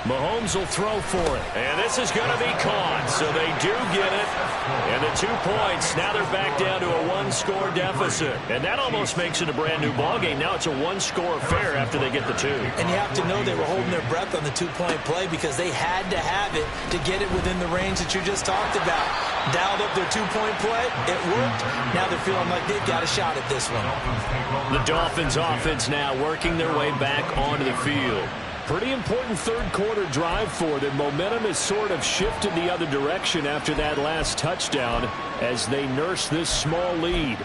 Mahomes will throw for it. And this is going to be caught. So they do get it. And the 2 points. Now they're back down to a 1-score deficit. And that almost makes it a brand new ballgame. Now it's a 1-score affair after they get the 2. And you have to know they were holding their breath on the 2-point play because they had to have it to get it within the range that you just talked about. Dialed up their 2-point play. It worked. Now they're feeling like they've got a shot at this one. The Dolphins offense now working their way back onto the field. Pretty important third-quarter drive for them. Momentum has sort of shifted the other direction after that last touchdown as they nurse this small lead.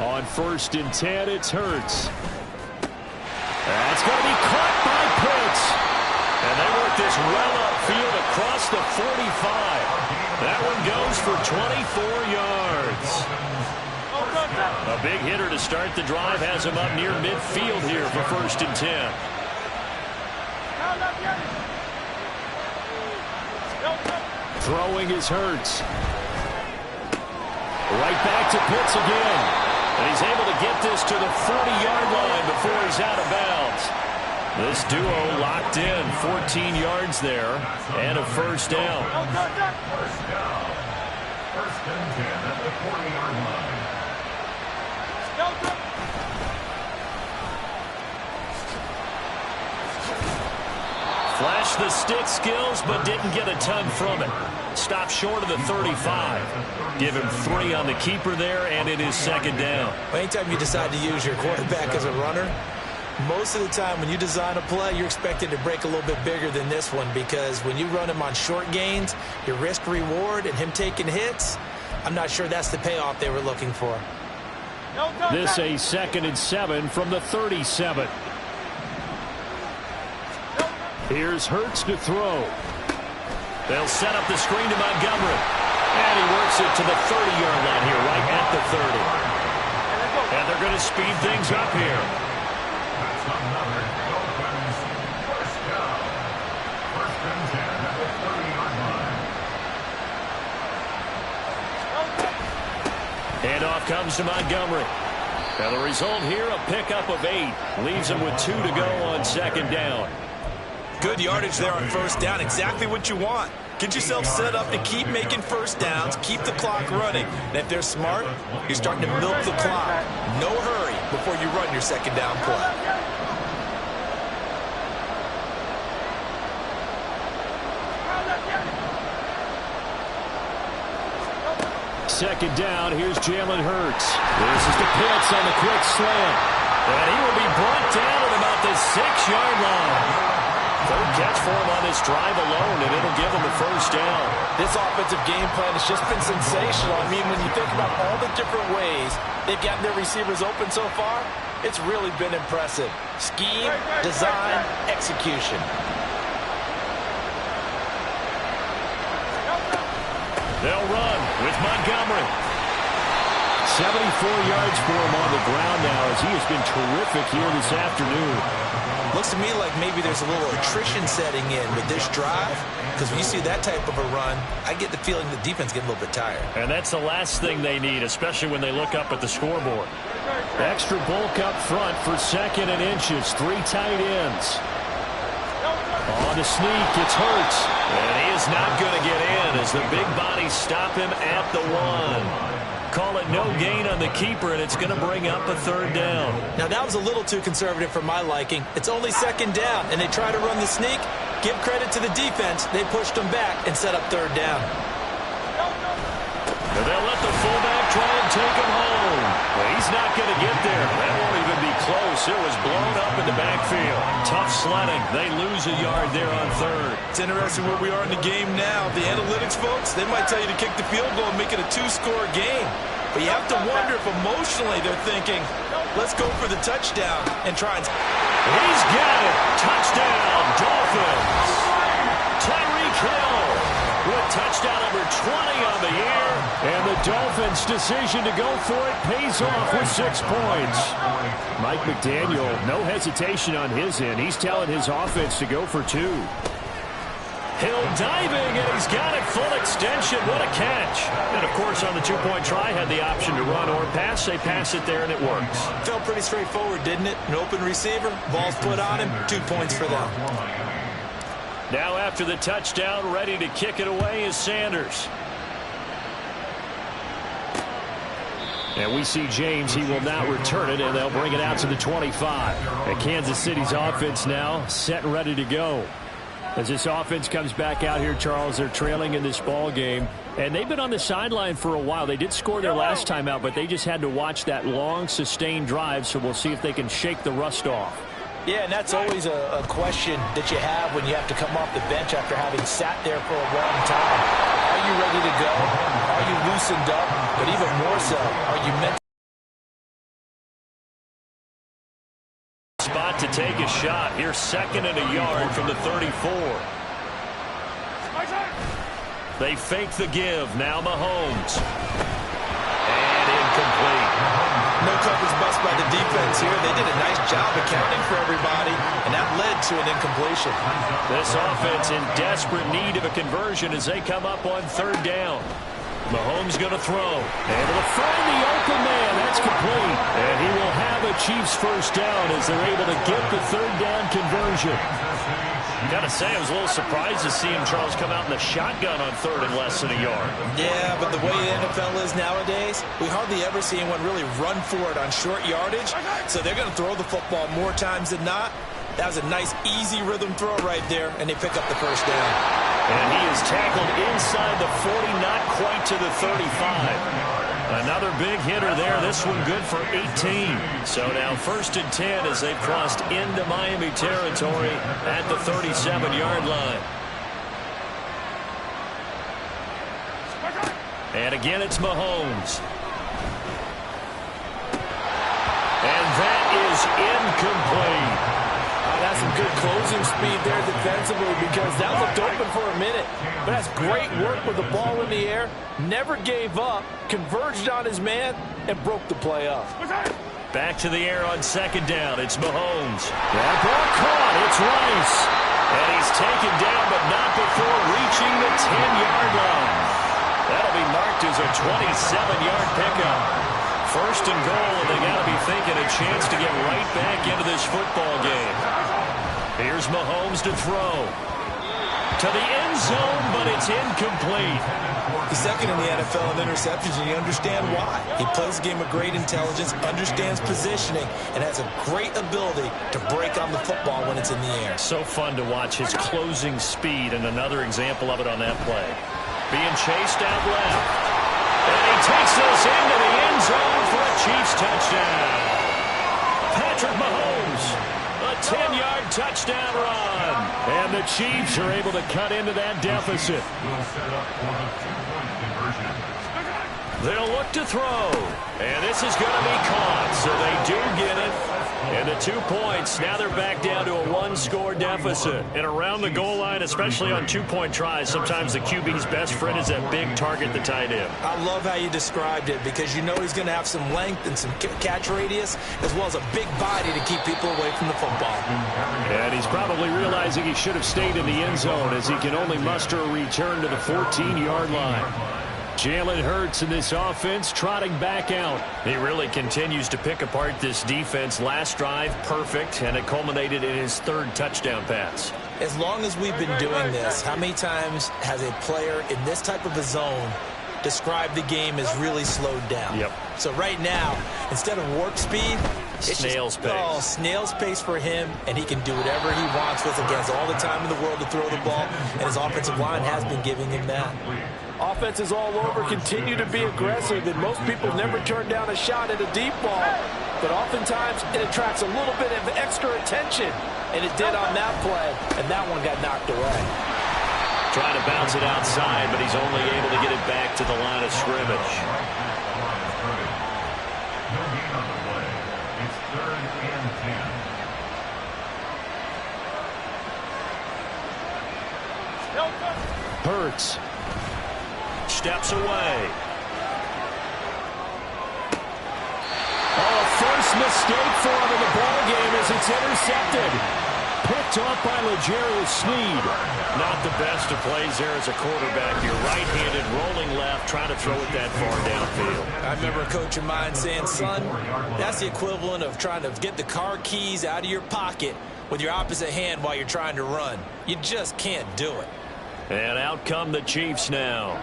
On 1st and 10, it's Hurts. That's going to be caught by Pitts. And they work this well upfield across the 45. That one goes for 24 yards. A big hitter to start the drive has him up near midfield here for 1st and 10. Throwing is Hurts. Right back to Pitts again. And he's able to get this to the 40-yard line before he's out of bounds. This duo locked in, 14 yards there, and a 1st down. First down. 1st and 10 at the 40-yard line. Flashed the stick skills, but didn't get a ton from it. Stopped short of the 35. Give him 3 on the keeper there, and it is 2nd down. Anytime you decide to use your quarterback as a runner, most of the time when you design a play, you're expected to break a little bit bigger than this one because when you run him on short gains, your risk-reward and him taking hits, I'm not sure that's the payoff they were looking for. This a 2nd and 7 from the 37. Here's Hurts to throw. They'll set up the screen to Montgomery. And he works it to the 30-yard line here, right at the 30. And they're going to speed things up here. That's another Dolphins first down. 1st and 10 at the 30-yard line. Handoff comes to Montgomery. And the result here, a pickup of 8. Leaves him with 2 to go on 2nd down. Good yardage there on 1st down. Exactly what you want. Get yourself set up to keep making 1st downs, keep the clock running. And if they're smart, you're starting to milk the clock. No hurry before you run your 2nd down play. Second down, here's Jalen Hurts. This is the Pitts on the quick slant. And he will be brought down at about the 6-yard line. 3rd catch for him on this drive alone, and it'll give him the 1st down. This offensive game plan has just been sensational. I mean, when you think about all the different ways they've gotten their receivers open so far, it's really been impressive. Scheme, design, execution. They'll run with Montgomery. 74 yards for him on the ground now as he has been terrific here this afternoon. Looks to me like maybe there's a little attrition setting in with this drive because when you see that type of a run, I get the feeling the defense getting a little bit tired. And that's the last thing they need, especially when they look up at the scoreboard. Extra bulk up front for 2nd and inches. 3 tight ends. On the sneak, it's Hurts. And he is not going to get in as the big bodies stop him at the 1. Call it no gain on the keeper, and it's going to bring up a 3rd down. Now, that was a little too conservative for my liking. It's only 2nd down, and they try to run the sneak. Give credit to the defense. They pushed them back and set up 3rd down. And they'll let the fullback try and take him home. Well, he's not going to get there. That won't even be close. It was blown up in the backfield. Tough sledding. They lose a yard there on 3rd. It's interesting where we are in the game now. The analytics folks, they might tell you to kick the field goal and make it a 2-score game. But you have to wonder if emotionally they're thinking, let's go for the touchdown and try and... He's got it. Touchdown, Dolphins. Tyreek Hill touchdown number 20 on the year. And the Dolphins' decision to go for it pays off with 6 points. Mike McDaniel, no hesitation on his end. He's telling his offense to go for 2. Hill diving, and he's got it full extension. What a catch. And, of course, on the 2-point try, had the option to run or pass. They pass it there, and it works. Felt pretty straightforward, didn't it? An open receiver, ball's put on him, 2 points for them. Now after the touchdown, ready to kick it away is Sanders. And we see James. He will now return it, and they'll bring it out to the 25. And Kansas City's offense now set and ready to go. As this offense comes back out here, Charles, they're trailing in this ball game. And they've been on the sideline for a while. They did score their last time out, but they just had to watch that long, sustained drive. So we'll see if they can shake the rust off. Yeah, and that's always a question that you have when you have to come off the bench after having sat there for a long time. Are you ready to go? Are you loosened up? But even more so, are you mentally? Spot to take a shot. Here's 2nd and a yard from the 34. They fake the give. Now Mahomes. And incomplete. No coverage bust by the defense here. They did a nice job accounting for everybody, and that led to an incompletion. This offense in desperate need of a conversion as they come up on 3rd down. Mahomes going to throw. Able to find the open man. That's complete. And he will have a Chiefs first down as they're able to get the 3rd down conversion. Got to say, I was a little surprised to see him, Charles, come out in the shotgun on 3rd and less than a yard. Yeah, but the way the NFL is nowadays, we hardly ever see anyone really run for it on short yardage. So they're going to throw the football more times than not. That was a nice, easy rhythm throw right there, and they pick up the first down. And he is tackled inside the 40, not quite to the 35. Another big hitter there. This one good for 18. So now 1st and 10 as they've crossed into Miami territory at the 37-yard line. And again, it's Mahomes. And that is incomplete. That's some good closing speed there defensively because that looked open for a minute. But that's great work with the ball in the air. Never gave up, converged on his man, and broke the play up. Back to the air on 2nd down. It's Mahomes. That ball caught. It's Rice. And he's taken down, but not before reaching the 10-yard line. That'll be marked as a 27-yard pickup. 1st and goal, and they got to be thinking a chance to get right back into this football game. Here's Mahomes to throw. To the end zone, but it's incomplete. He's 2nd in the NFL in interceptions, and you understand why. He plays a game of great intelligence, understands positioning, and has a great ability to break on the football when it's in the air. So fun to watch his closing speed, and another example of it on that play. Being chased out left. And he takes this into the end zone for a Chiefs touchdown. Patrick Mahomes, a 10-yard touchdown run. And the Chiefs are able to cut into that deficit. They'll look to throw. And this is going to be caught, so they do get it. And the 2 points, now they're back down to a 1-score deficit. And around the goal line, especially on 2-point tries, sometimes the QB's best friend is that big target, the tight end. I love how you described it because you know he's going to have some length and some catch radius as well as a big body to keep people away from the football. And he's probably realizing he should have stayed in the end zone as he can only muster a return to the 14-yard line. Jalen Hurts in this offense trotting back out. He really continues to pick apart this defense. Last drive, perfect, and it culminated in his 3rd touchdown pass. As long as we've been doing this, how many times has a player in this type of a zone described the game as really slowed down? Yep. So right now, instead of warp speed, snail's pace. Oh, snail's pace for him, and he can do whatever he wants with it. He has all the time in the world to throw the ball, and his offensive line has been giving him that. Offenses all over continue to be aggressive, and most people never turn down a shot at a deep ball. But oftentimes, it attracts a little bit of extra attention, and it did on that play, and that one got knocked away. Trying to bounce it outside, but he's only able to get it back to the line of scrimmage. No gain on the play. It's 3rd and 10. Hurts. steps away. Oh, first mistake for him in the ball game as it's intercepted. Picked off by L'Jarius Sneed. Not the best of plays there as a quarterback. You're right-handed, rolling left, trying to throw it that far downfield. I remember a coach of mine saying, son, that's the equivalent of trying to get the car keys out of your pocket with your opposite hand while you're trying to run. You just can't do it. And out come the Chiefs now.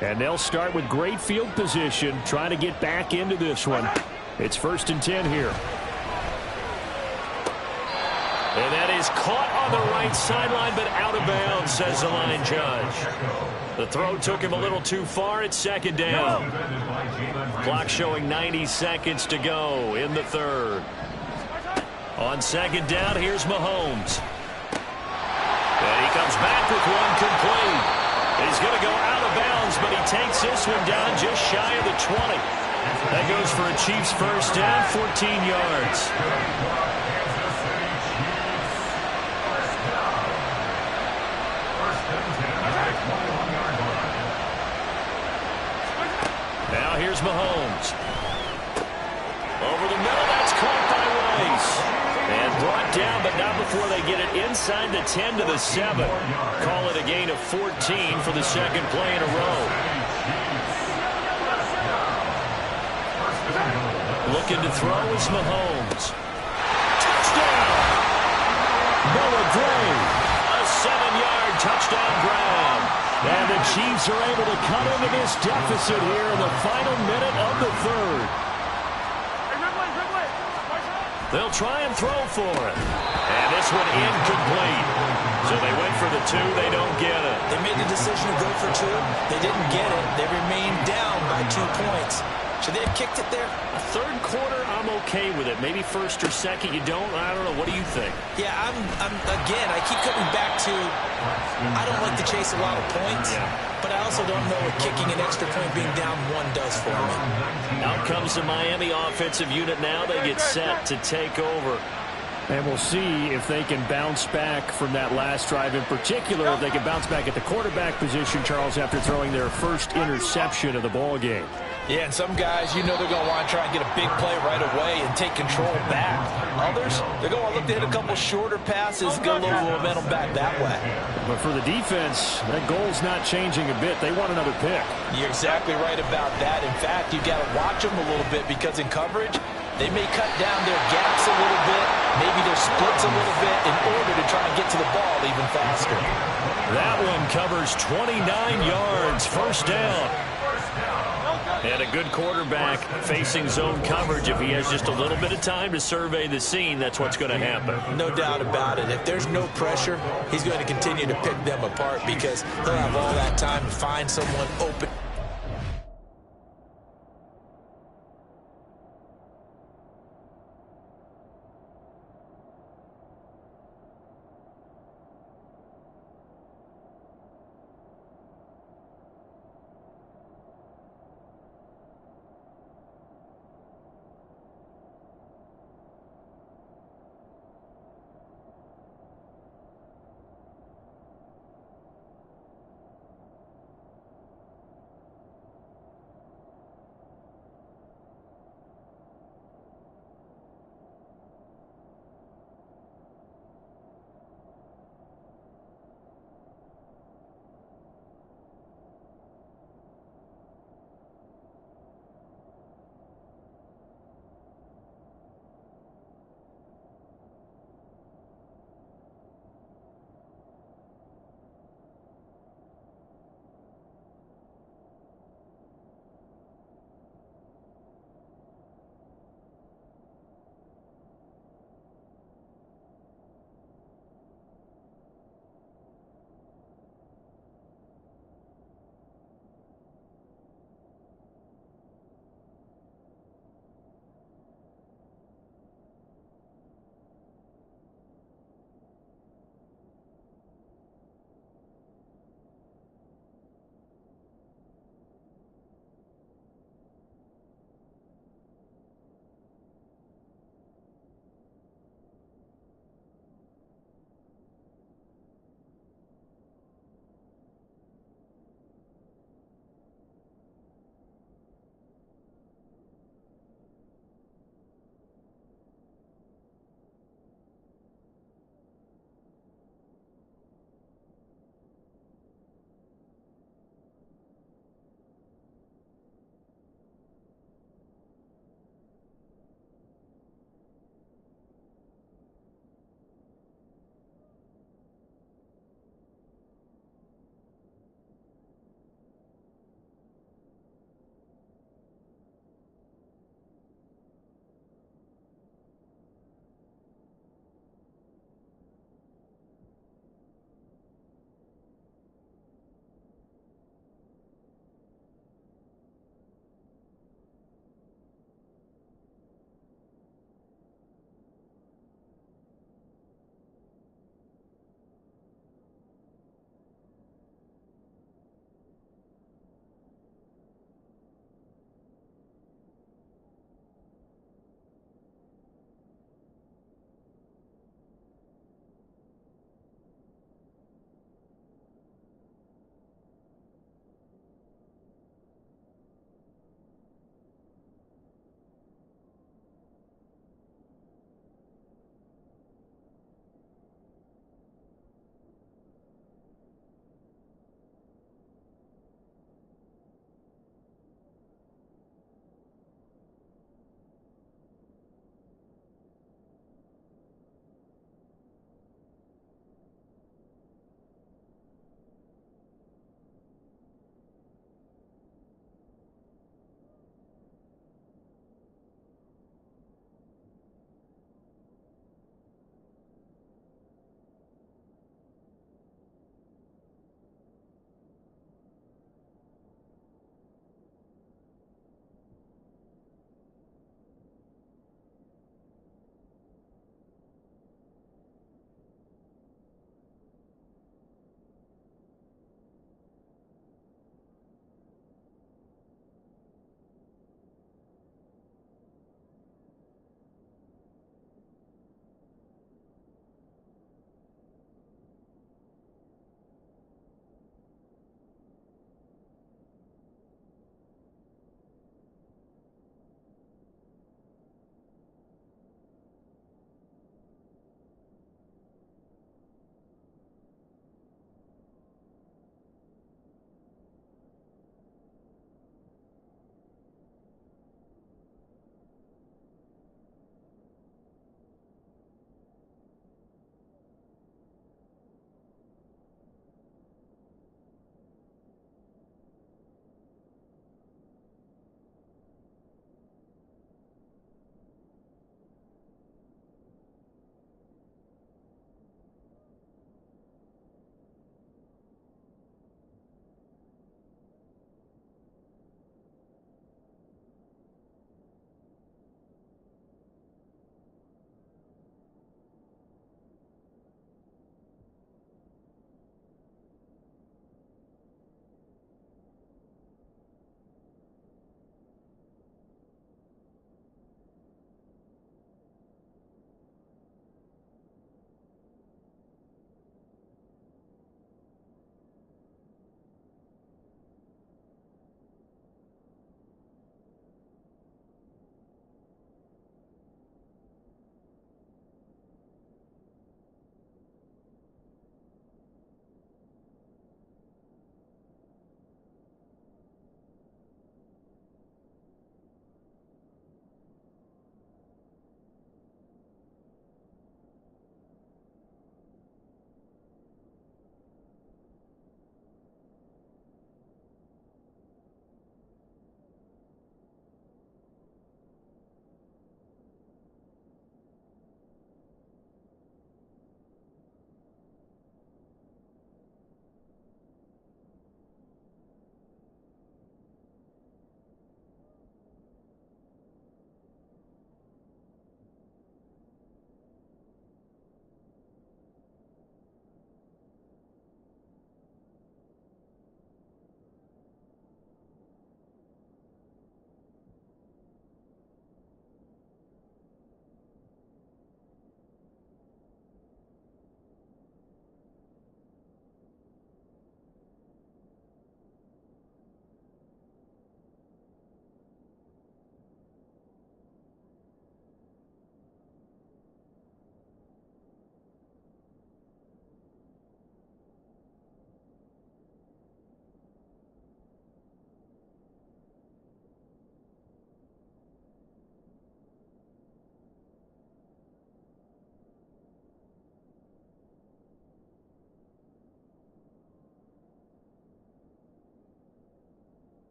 And they'll start with great field position, trying to get back into this one. It's 1st and 10 here. And that is caught on the right sideline, but out of bounds, says the line judge. The throw took him a little too far. It's 2nd down. Clock showing 90 seconds to go in the 3rd. On 2nd down, here's Mahomes. And he comes back with one complete. He's going to go out of bounds, but he takes this one down just shy of the 20. That goes for a Chiefs first down, 14 yards. Now here's Mahomes. Over the middle, that's caught by Rice. And brought down, but not before they get it inside the 10 to the 7. Call it a gain of 14 for the 2nd play in a row. Looking to throw is Mahomes. Touchdown! Noah Gray. A 7-yard touchdown grab. And the Chiefs are able to cut into this deficit here in the final minute of the 3rd. They'll try and throw for it. And this one incomplete. So they went for the 2. They don't get it. They made the decision to go for 2. They didn't get it. They remained down by 2 points. Should they have kicked it there? A 3rd quarter, I'm okay with it. Maybe 1st or 2nd, you don't. I don't know. What do you think? Yeah, again, I keep coming back to I don't like to chase a lot of points, but I also don't know what kicking an extra point being down 1 does for me. Out comes the Miami offensive unit now. They get set to take over. And we'll see if they can bounce back from that last drive in particular, if they can bounce back at the quarterback position, Charles, after throwing their first interception of the ball game. Yeah, and some guys, you know they're going to want to try and get a big play right away and take control back. Others, they're going to look to hit a couple shorter passes, get a little momentum back that way. But for the defense, that goal's not changing a bit. They want another pick. You're exactly right about that. In fact, you've got to watch them a little bit because in coverage, they may cut down their gaps a little bit, maybe their splits a little bit in order to try and get to the ball even faster. That one covers 29 yards, 1st down. And a good quarterback facing zone coverage. If he has just a little bit of time to survey the scene, that's what's going to happen. No doubt about it. If there's no pressure, he's going to continue to pick them apart because he'll have all that time to find someone open.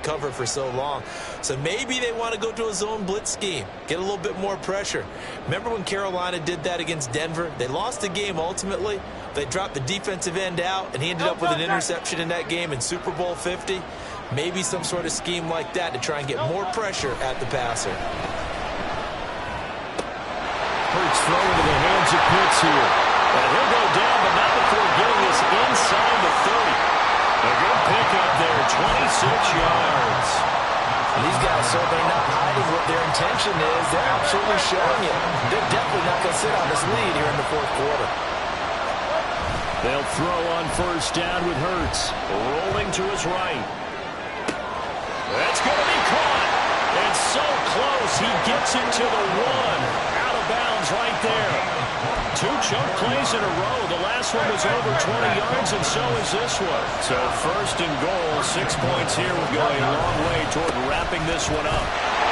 cover for so long. So maybe they want to go to a zone blitz scheme, get a little bit more pressure. Remember when Carolina did that against Denver? They lost the game ultimately. They dropped the defensive end out, and he ended up with an interception in that game in Super Bowl 50. Maybe some sort of scheme like that to try and get more pressure at the passer. Hurts throw into the hands of Pitts here. And he'll go down, but not before getting this inside the 30. A good pickup there, 26 yards. And these guys certainly not hiding what their intention is. They're absolutely showing it. They're definitely not going to sit on this lead here in the fourth quarter. They'll throw on first down with Hurts. Rolling to his right. That's going to be caught. And so close, he gets it to the 1. Out of bounds right there. 2 choke plays in a row. The last one was over 20 yards, and so is this one. So first and goal, 6 points here will go a long way toward wrapping this one up.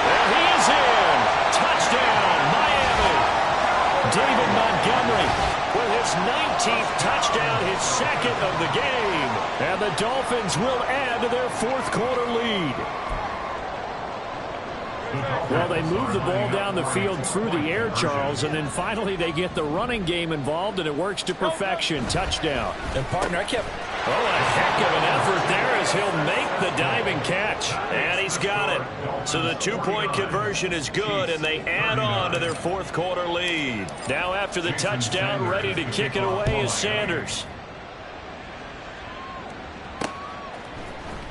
And he is in. Touchdown, Miami. David Montgomery with his 19th touchdown, his second of the game. And the Dolphins will add to their fourth quarter lead. Well, they move the ball down the field through the air, Charles, and then finally they get the running game involved, and it works to perfection. Touchdown. And, partner, I kept... Oh, a heck of an effort there as he'll make the diving catch. And he's got it. So the 2-point conversion is good, and they add on to their fourth quarter lead. Now after the touchdown, ready to kick it away is Sanders.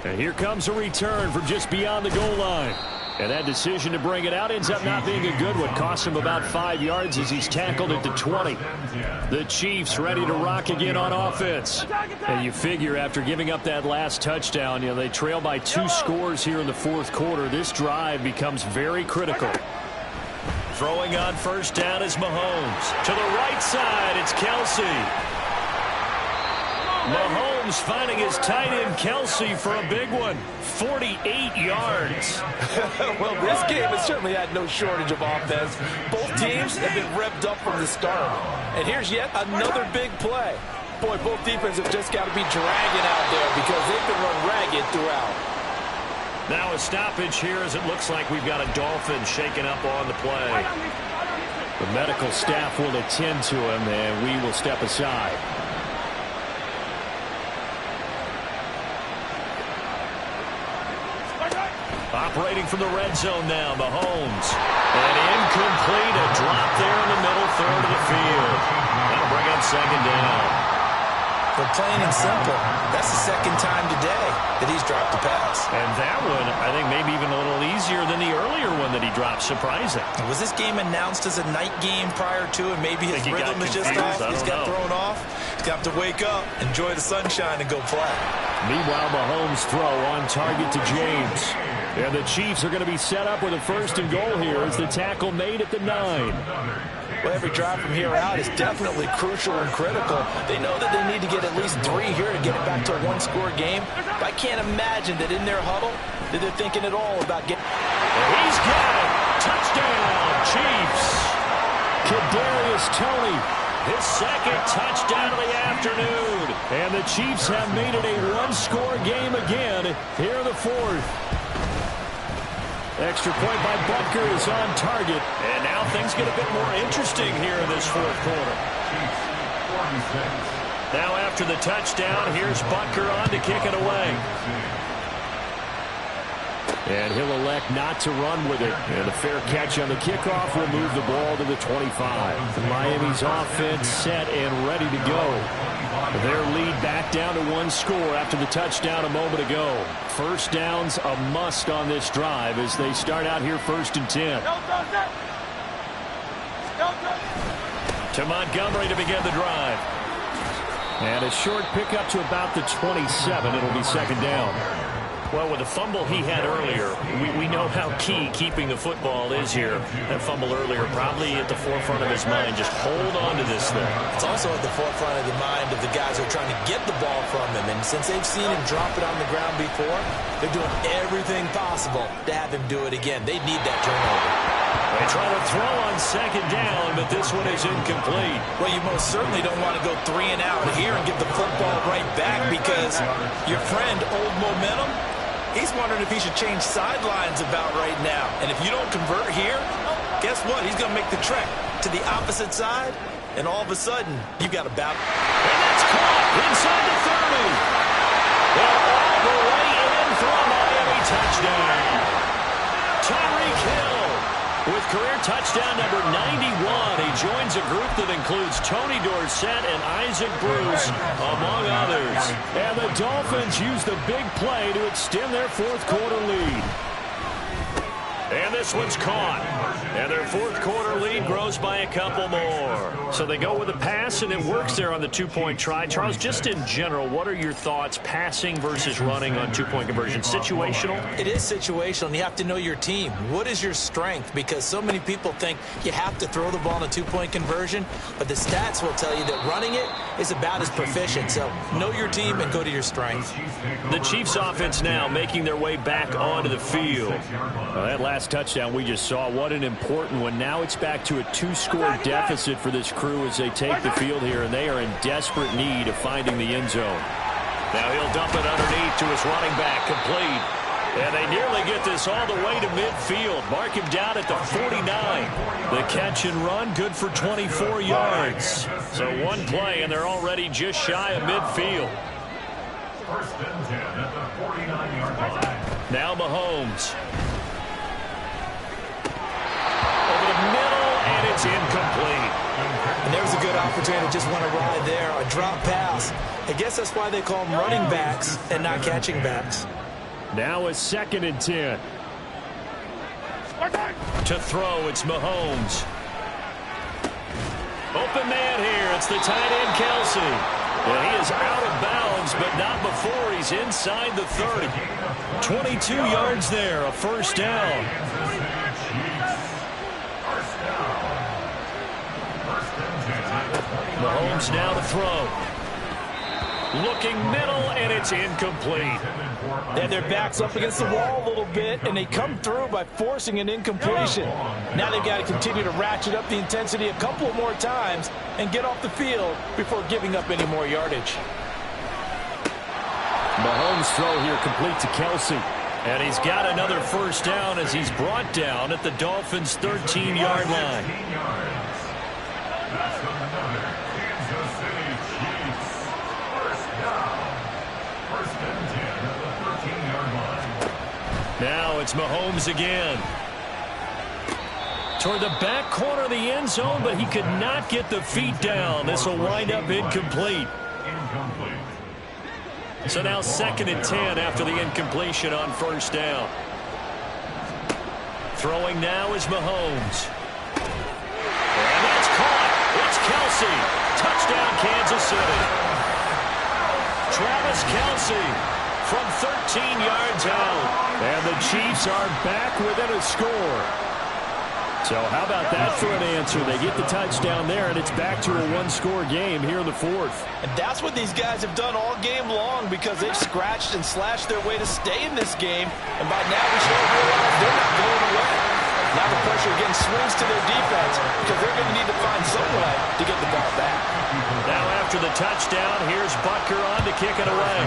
And here comes a return from just beyond the goal line. And that decision to bring it out ends up not being a good one. Costs him about 5 yards as he's tackled at the 20. The Chiefs ready to rock again on offense. And you figure after giving up that last touchdown, they trail by 2 scores here in the fourth quarter. This drive becomes very critical. Throwing on first down is Mahomes. To the right side, it's Kelsey. Mahomes finding his tight end Kelsey for a big one. 48 yards. Well, this game has certainly had no shortage of offense. Both teams have been revved up from the start. And here's yet another big play. Boy, both defenses have just got to be dragging out there because they've been run ragged throughout. Now a stoppage here as it looks like we've got a Dolphin shaken up on the play. The medical staff will attend to him, and we will step aside. Operating from the red zone now, Mahomes. And incomplete, a drop there in the middle third of the field. That'll bring up second down. But plain and simple, that's the second time today that he's dropped a pass. And that one, I think, maybe even a little easier than the earlier one that he dropped. Surprising. Was this game announced as a night game prior to, and maybe his rhythm is just off? He's got thrown off. He's got to wake up, enjoy the sunshine, and go play. Meanwhile, Mahomes' throw on target to James. And the Chiefs are going to be set up with a first and goal here as the tackle made at the 9. Well, every drive from here out is definitely crucial and critical. They know that they need to get at least 3 here to get it back to a 1-score game. But I can't imagine that in their huddle that they're thinking at all about getting... He's got it! Touchdown, Chiefs! Kadarius Toney, his second touchdown of the afternoon. And the Chiefs have made it a 1-score game again here in the fourth. Extra point by Butker is on target. And now things get a bit more interesting here in this fourth quarter. Now after the touchdown, here's Butker on to kick it away. And he'll elect not to run with it. And a fair catch on the kickoff will move the ball to the 25. Miami's offense set and ready to go. Their lead back down to 1 score after the touchdown a moment ago. First down's a must on this drive as they start out here 1st and 10. To Montgomery to begin the drive. And a short pickup to about the 27. It'll be second down. Well, with the fumble he had earlier, we know how key keeping the football is here. That fumble earlier probably at the forefront of his mind. Just hold on to this thing. It's also at the forefront of the mind of the guys who are trying to get the ball from him. And since they've seen him drop it on the ground before, they're doing everything possible to have him do it again. They need that turnover. They try to throw on second down, but this one is incomplete. Well, you most certainly don't want to go 3 and out here and get the football right back because your friend, Old Momentum, He's wondering if he should change sidelines about right now. And if you don't convert here, guess what? He's going to make the trek to the opposite side, and all of a sudden, you've got a battle. And that's caught inside the 30. They're all the way in for a Miami touchdown. Tyreek Hill with career touchdown number 91. He joins a group that includes Tony Dorsett and Isaac Bruce, among others. And the Dolphins use the big play to extend their fourth-quarter lead. And this one's caught. And their fourth-quarter lead grows by a couple more. So they go with a pass, and it works there on the two-point try. Charles, just in general, what are your thoughts passing versus running on two-point conversion? Situational? It is situational, and you have to know your team. What is your strength? Because so many people think you have to throw the ball in a two-point conversion, but the stats will tell you that running it is about as proficient. So know your team and go to your strength. The Chiefs offense now making their way back onto the field. That last touchdown we just saw, what an important one. Now it's back to a 2-score deficit for this crew as they take the field here, and they are in desperate need of finding the end zone. Now he'll dump it underneath to his running back, complete. And they nearly get this all the way to midfield. Mark him down at the 49. The catch and run, good for 24 yards. So one play, and they're already just shy of midfield. First and 10 at the 49-yard line. Now Mahomes. Over the middle, and it's incomplete. And there was a good opportunity to just want to ride there, a drop pass. I guess that's why they call them running backs and not catching backs. Now a 2nd and 10. To throw, it's Mahomes. Open man here. It's the tight end, Kelsey. And he is out of bounds, but not before he's inside the 30. 22 yards there, a first down. Mahomes now to throw. Looking middle, and it's incomplete. And their backs up against the wall a little bit, and they come through by forcing an incompletion. Now they've got to continue to ratchet up the intensity a couple more times and get off the field before giving up any more yardage. Mahomes' throw here complete to Kelsey. And he's got another first down as he's brought down at the Dolphins' 13-yard line. That's another Kansas City Chiefs. First down. First and 10 at the 13-yard line. Now it's Mahomes again. Toward the back corner of the end zone, but he could not get the feet down. This will wind up incomplete. Incomplete. So now 2nd and 10 after the incompletion on first down. Throwing now is Mahomes. And that's caught. It's Kelsey. Touchdown, Kansas City. Travis Kelsey from 13 yards out. And the Chiefs are back within a score. So how about that for an answer? They get the touchdown there, and it's back to a one-score game here in the fourth. And that's what these guys have done all game long because they've scratched and slashed their way to stay in this game. And by now we should have realized they're not going away. Now the pressure again swings to their defense because they're going to need to find some way to get the ball back. Now after the touchdown, here's Butker on to kick it away.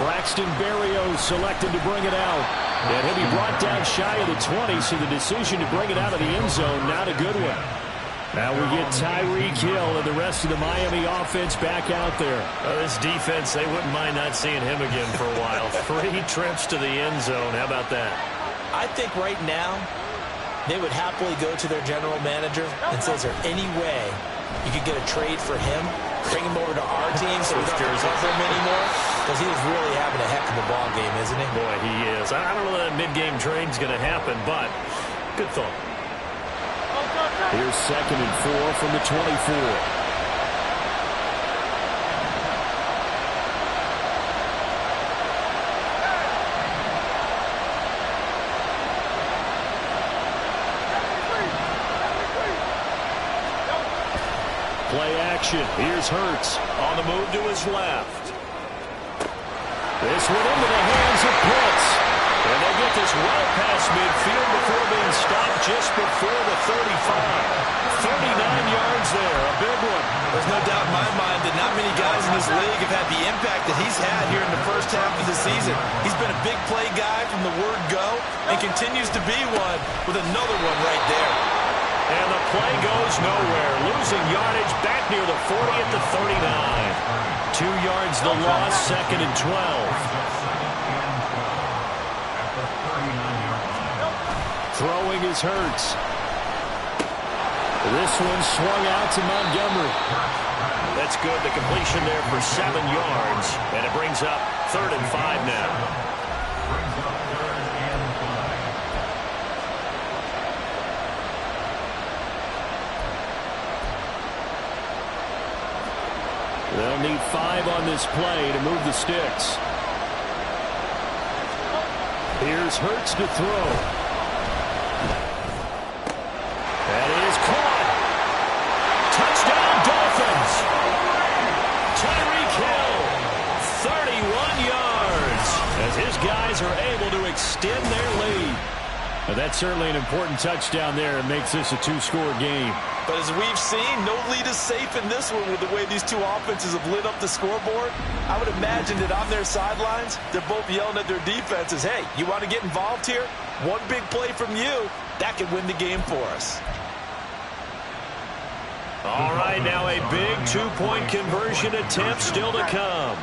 Braxton Berrios selected to bring it out. And he'll be brought down shy of the 20, so the decision to bring it out of the end zone, not a good one. Now we get Tyreek Hill and the rest of the Miami offense back out there. This defense, they wouldn't mind not seeing him again for a while. 3 trips to the end zone. How about that? I think right now they would happily go to their general manager and say, is there any way you could get a trade for him, bring him over to our team so we don't have to cover him anymore? Because he is really having a heck of a ball game, isn't he? Boy, he is. I don't know that mid-game trade's going to happen, but good thought. Here's 2nd and 4 from the 24. Play action. Here's Hurts on the move to his left. This one into the hands of Pitts. And they get this well past midfield before being stopped just before the 35. 39 yards there, a big one. There's no doubt in my mind that not many guys in this league have had the impact that he's had here in the first half of the season. He's been a big play guy from the word go and continues to be one with another one right there. And the play goes nowhere. Losing yardage back near the 40 at the 39. 2 yards the loss, 2nd and 12. Throwing is Hurts. This one swung out to Montgomery. That's good. The completion there for 7 yards. And it brings up 3rd and 5 now. They'll need 5 on this play to move the sticks. Here's Hurts to throw. That is caught. Touchdown, Dolphins. Tyreek Hill, 31 yards, as his guys are able to extend their lead. But that's certainly an important touchdown there. It makes this a 2-score game. But as we've seen, no lead is safe in this one with the way these two offenses have lit up the scoreboard. I would imagine that on their sidelines, they're both yelling at their defenses, hey, you want to get involved here? One big play from you, that could win the game for us. All right, now a big 2-point conversion attempt still to come.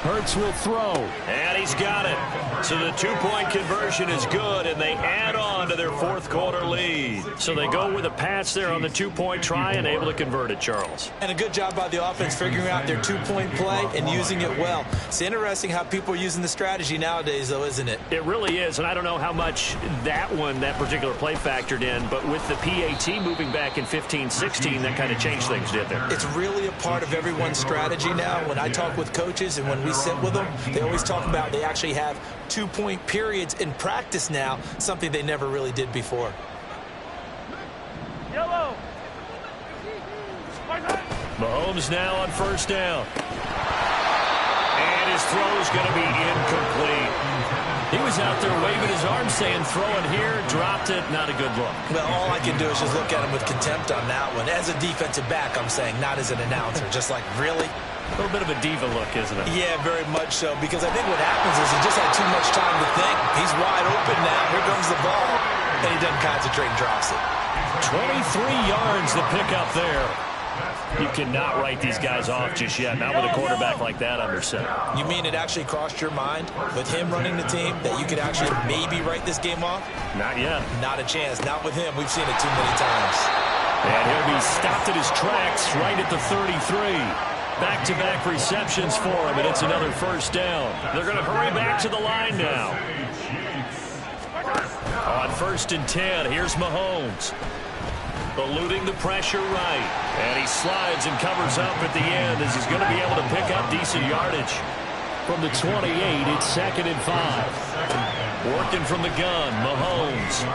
Hurts will throw. And he's got it. So the 2-point conversion is good, and they add on to their 4th quarter lead. So they go with a pass there on the 2-point try and able to convert it, Charles. And a good job by the offense figuring out their 2-point play and using it well. It's interesting how people are using the strategy nowadays, though, isn't it? It really is, and I don't know how much that particular play factored in, but with the PAT moving back in 15-16, that kind of changed things, didn't it? It's really a part of everyone's strategy now. When I talk with coaches and when we sit with them, they always talk about they actually have 2-point periods in practice now, something they never really did before. Yellow. Mahomes now on 1st down. And his throw's going to be incomplete. He was out there waving his arms saying, throw it here, dropped it, not a good look. Well, all I can do is just look at him with contempt on that one. As a defensive back, I'm saying, not as an announcer. Just like, really? A little bit of a diva look, isn't it? Yeah, very much so, because I think what happens is he just had too much time to think. He's wide open now. Here comes the ball. And he doesn't concentrate and drops it. 23 yards to pick up there. You cannot write these guys off just yet, not with a quarterback like that under center. You mean it actually crossed your mind with him running the team that you could actually maybe write this game off? Not yet. Not a chance. Not with him. We've seen it too many times. And he'll be stopped at his tracks right at the 33. Back-to-back receptions for him, and it's another 1st down. They're going to hurry back to the line now. On 1st and 10, here's Mahomes. Eluding the pressure right. And he slides and covers up at the end as he's going to be able to pick up decent yardage. From the 28, it's 2nd and 5. Working from the gun, Mahomes.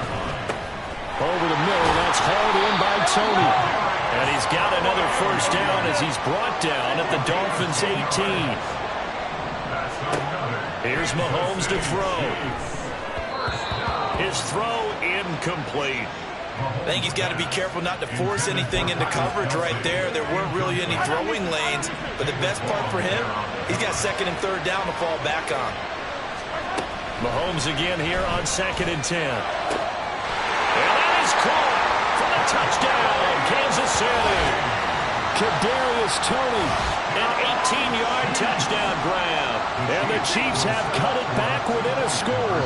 Over the middle, that's hauled in by Tony. And he's got another 1st down as he's brought down at the Dolphins' 18. Here's Mahomes to throw. His throw incomplete. I think he's got to be careful not to force anything into coverage right there. There weren't really any throwing lanes, but the best part for him, he's got 2nd and 3rd down to fall back on. Mahomes again here on 2nd and 10. And that is caught for the touchdown, Kansas City. Kadarius Toney, an 18-yard touchdown grab. And the Chiefs have cut it back within a score.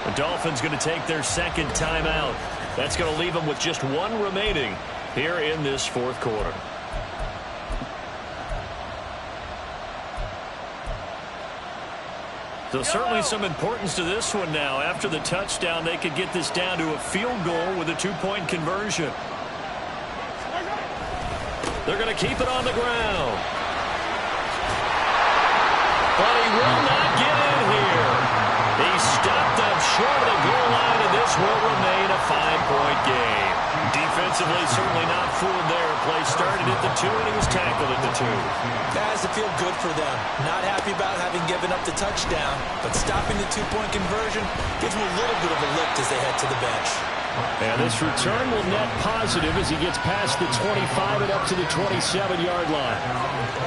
The Dolphins going to take their 2nd timeout. That's going to leave them with just 1 remaining here in this 4th quarter. So certainly some importance to this one now. After the touchdown, they could get this down to a field goal with a 2-point conversion. They're going to keep it on the ground. But he will not get in here. He stopped up short of the goal line, and this will remain a 5-point game. Defensively, certainly not fooled there. Play started at the 2, and he was tackled at the 2. That has to feel good for them. Not happy about having given up the touchdown, but stopping the 2-point conversion gives them a little bit of a lift as they head to the bench. And this return will net positive as he gets past the 25 and up to the 27-yard line.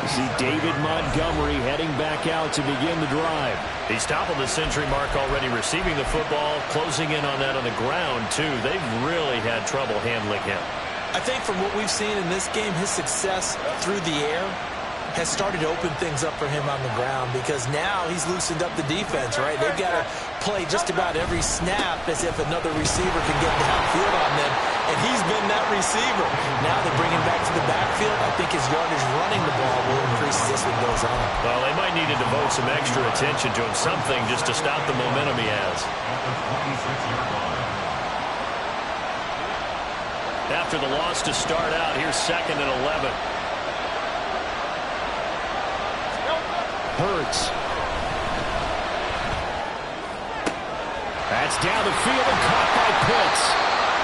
You see David Montgomery heading back out to begin the drive. He's toppled the century mark already receiving the football, closing in on that on the ground, too. They've really had trouble handling him. I think from what we've seen in this game, his success through the air has started to open things up for him on the ground because now he's loosened up the defense, right? They've got to play just about every snap as if another receiver can get downfield on them, and he's been that receiver. Now they bring him back to the backfield. I think his yardage running the ball will increase as this one goes on. Well, they might need to devote some extra attention to him, something just to stop the momentum he has. After the loss to start out, here's 2nd and 11. Hurts. That's down the field and caught by Pitts.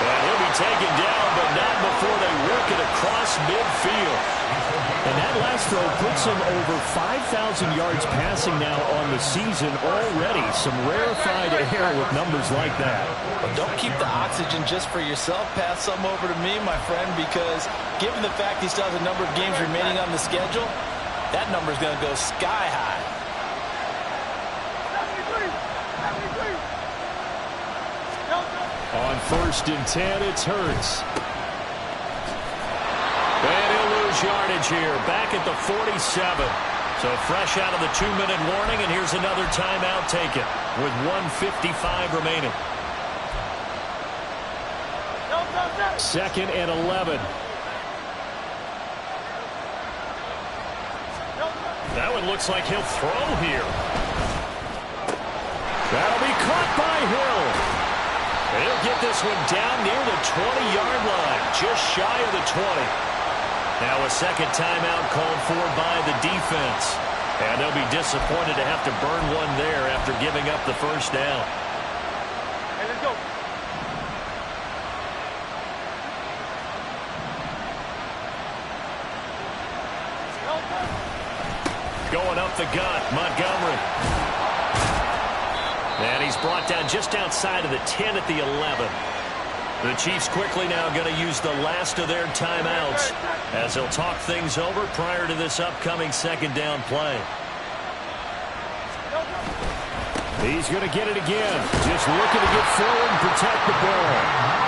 And he'll be taken down, but not before they work it across midfield. And that last throw puts him over 5,000 yards passing now on the season already. Some rarefied air with numbers like that. Well, don't keep the oxygen just for yourself. Pass some over to me, my friend, because given the fact he still has a number of games remaining on the schedule, that number is going to go sky high. On 1st and 10, it's Hurts. And he'll lose yardage here, back at the 47. So fresh out of the 2-minute warning, and here's another timeout taken with 1:55 remaining. 2nd and 11. That one looks like he'll throw here. That'll be caught by Hill. And he'll get this one down near the 20-yard line, just shy of the 20. Now a second timeout called for by the defense. And they'll be disappointed to have to burn one there after giving up the first down. Hey, let's go. Going up the gut, Montgomery. And he's brought down just outside of the 10 at the 11. The Chiefs quickly now going to use the last of their timeouts as they'll talk things over prior to this upcoming second down play. He's going to get it again. Just looking to get forward and protect the ball.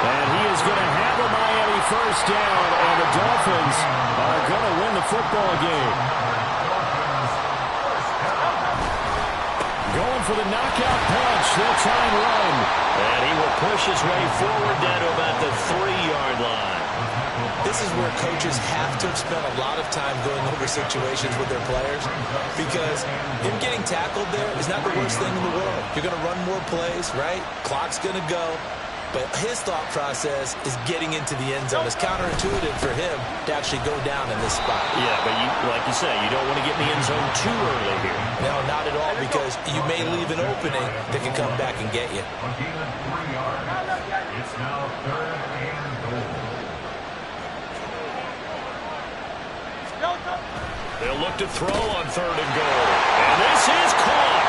And he is going to have a Miami first down, and the Dolphins are going to win the football game. Going for the knockout punch. They'll try and run. And he will push his way forward down to about the 3-yard line. This is where coaches have to have spent a lot of time going over situations with their players because him getting tackled there is not the worst thing in the world. You're going to run more plays, right? Clock's going to go. But his thought process is getting into the end zone. It's counterintuitive for him to actually go down in this spot. Yeah, but like you say, you don't want to get in the end zone too early here. No, not at all, because you may leave an opening that can come back and get you. It's now 3rd and goal. They'll look to throw on 3rd and goal. And this is caught.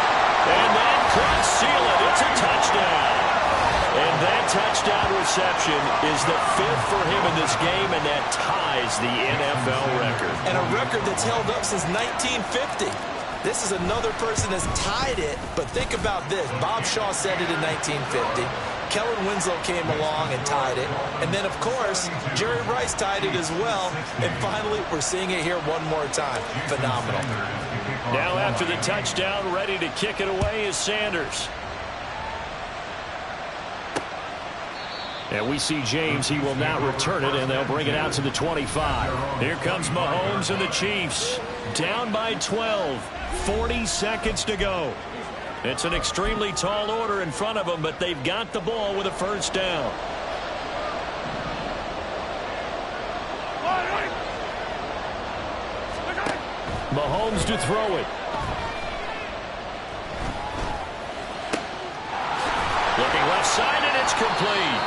And that could seal it. It's a touchdown. And that touchdown reception is the 5th for him in this game, and that ties the NFL record. And a record that's held up since 1950. This is another person that's tied it, but think about this. Bob Shaw said it in 1950. Kellen Winslow came along and tied it. And then, of course, Jerry Rice tied it as well. And finally, we're seeing it here one more time. Phenomenal. Now after the touchdown, ready to kick it away is Sanders. And we see James. He will now return it, and they'll bring it out to the 25. Here comes Mahomes and the Chiefs. Down by 12. 40 seconds to go. It's an extremely tall order in front of them, but they've got the ball with a first down. Mahomes to throw it. Looking left side, and it's complete.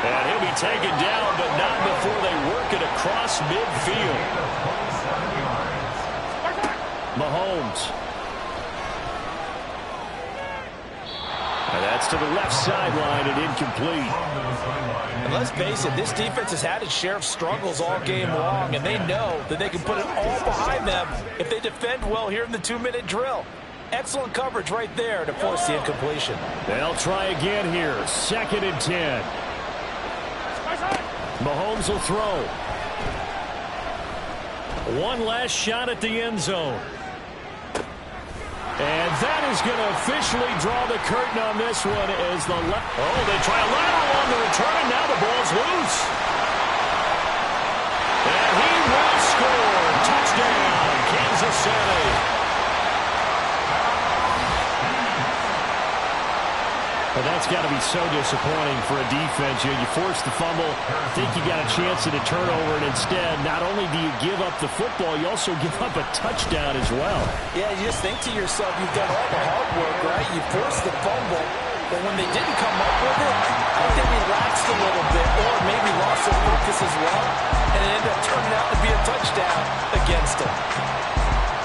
And he'll be taken down, but not before they work it across midfield. Mahomes. And that's to the left sideline and incomplete. And let's face it, this defense has had its share of struggles all game long, and they know that they can put it all behind them if they defend well here in the 2-minute drill. Excellent coverage right there to force the incompletion. They'll try again here. 2nd and 10. Mahomes will throw. One last shot at the end zone. And that is going to officially draw the curtain on this one as the they try a lateral on the return. Now the ball's loose. And he will score. Touchdown, Kansas City. Well, that's got to be so disappointing for a defense. You force the fumble, think you got a chance at a turnover, and instead, not only do you give up the football, you also give up a touchdown as well. Yeah, you just think to yourself, you've done all the hard work, right? You forced the fumble, but when they didn't come up with it, I think they relaxed a little bit, or maybe lost their focus as well, and it ended up turning out to be a touchdown against them.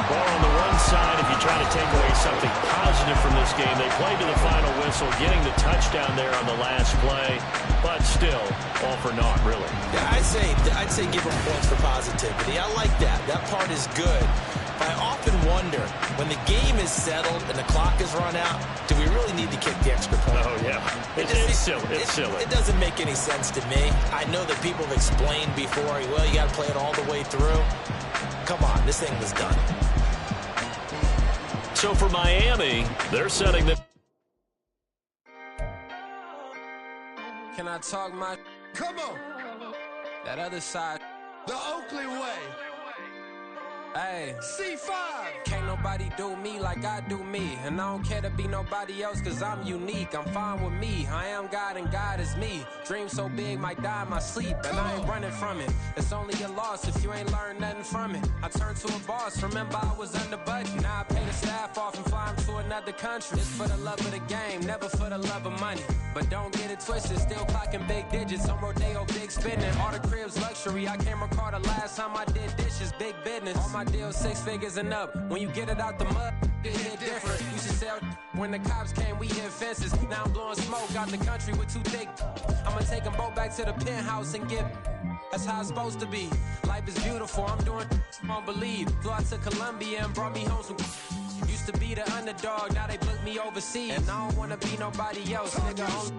Well, on the one side, if you try to take away something positive from this game, they played to the final whistle, getting the touchdown there on the last play, but still, all for naught, really. Yeah, I'd say give them points for positivity. I like that. That part is good. But I often wonder, when the game is settled and the clock is run out, do we really need to kick the extra point? Oh, yeah. It's silly. It's silly. It doesn't make any sense to me. I know that people have explained before, well, you got to play it all the way through. Come on, this thing was done. So for Miami, they're setting the... Can I talk my... Come on. That other side. The Oakley way. Hey. C5. Can't nobody do me like I do me. And I don't care to be nobody else cause I'm unique. I'm fine with me. I am God and God is me. Dream so big might die in my sleep. And I ain't running from it. It's only a loss if you ain't learned nothing from it. I turned to a boss. Remember I was under budget. Now I pay the staff off and fly them to another country. It's for the love of the game, never for the love of money. But don't get it twisted. Still clocking big digits. On Rodeo, big spending. All the cribs luxury. I can't recall the last time I did dishes. Big business. All my deals 6 figures and up. When you get it out the mud, it hit different. Used to sell when the cops came, we hit fences. Now I'm blowing smoke out the country with 2 thick. I'ma take them both back to the penthouse and get. That's how it's supposed to be. Life is beautiful. I'm doing I don't believe. Flew out to Colombia and brought me home some. Used to be the underdog, now they booked me overseas. And I don't wanna be nobody else, nigga.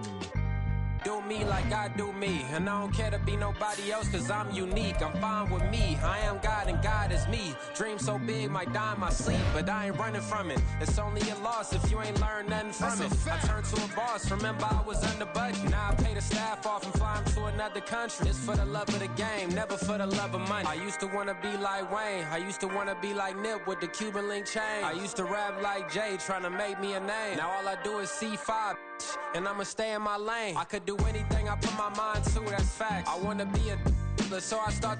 Do me like I do me. And I don't care to be nobody else cause I'm unique. I'm fine with me. I am God and God is me. Dream so big might die in my sleep. But I ain't running from it. It's only a loss if you ain't learned nothing from it. I turned to a boss. Remember I was under budget. Now I pay the staff off and fly them to another country. It's for the love of the game, never for the love of money. I used to wanna be like Wayne. I used to wanna be like Nip with the Cuban link chain. I used to rap like Jay trying to make me a name. Now all I do is C5 and I'ma stay in my lane. I could do anything I put my mind to, that's facts. I wanna be a so I start.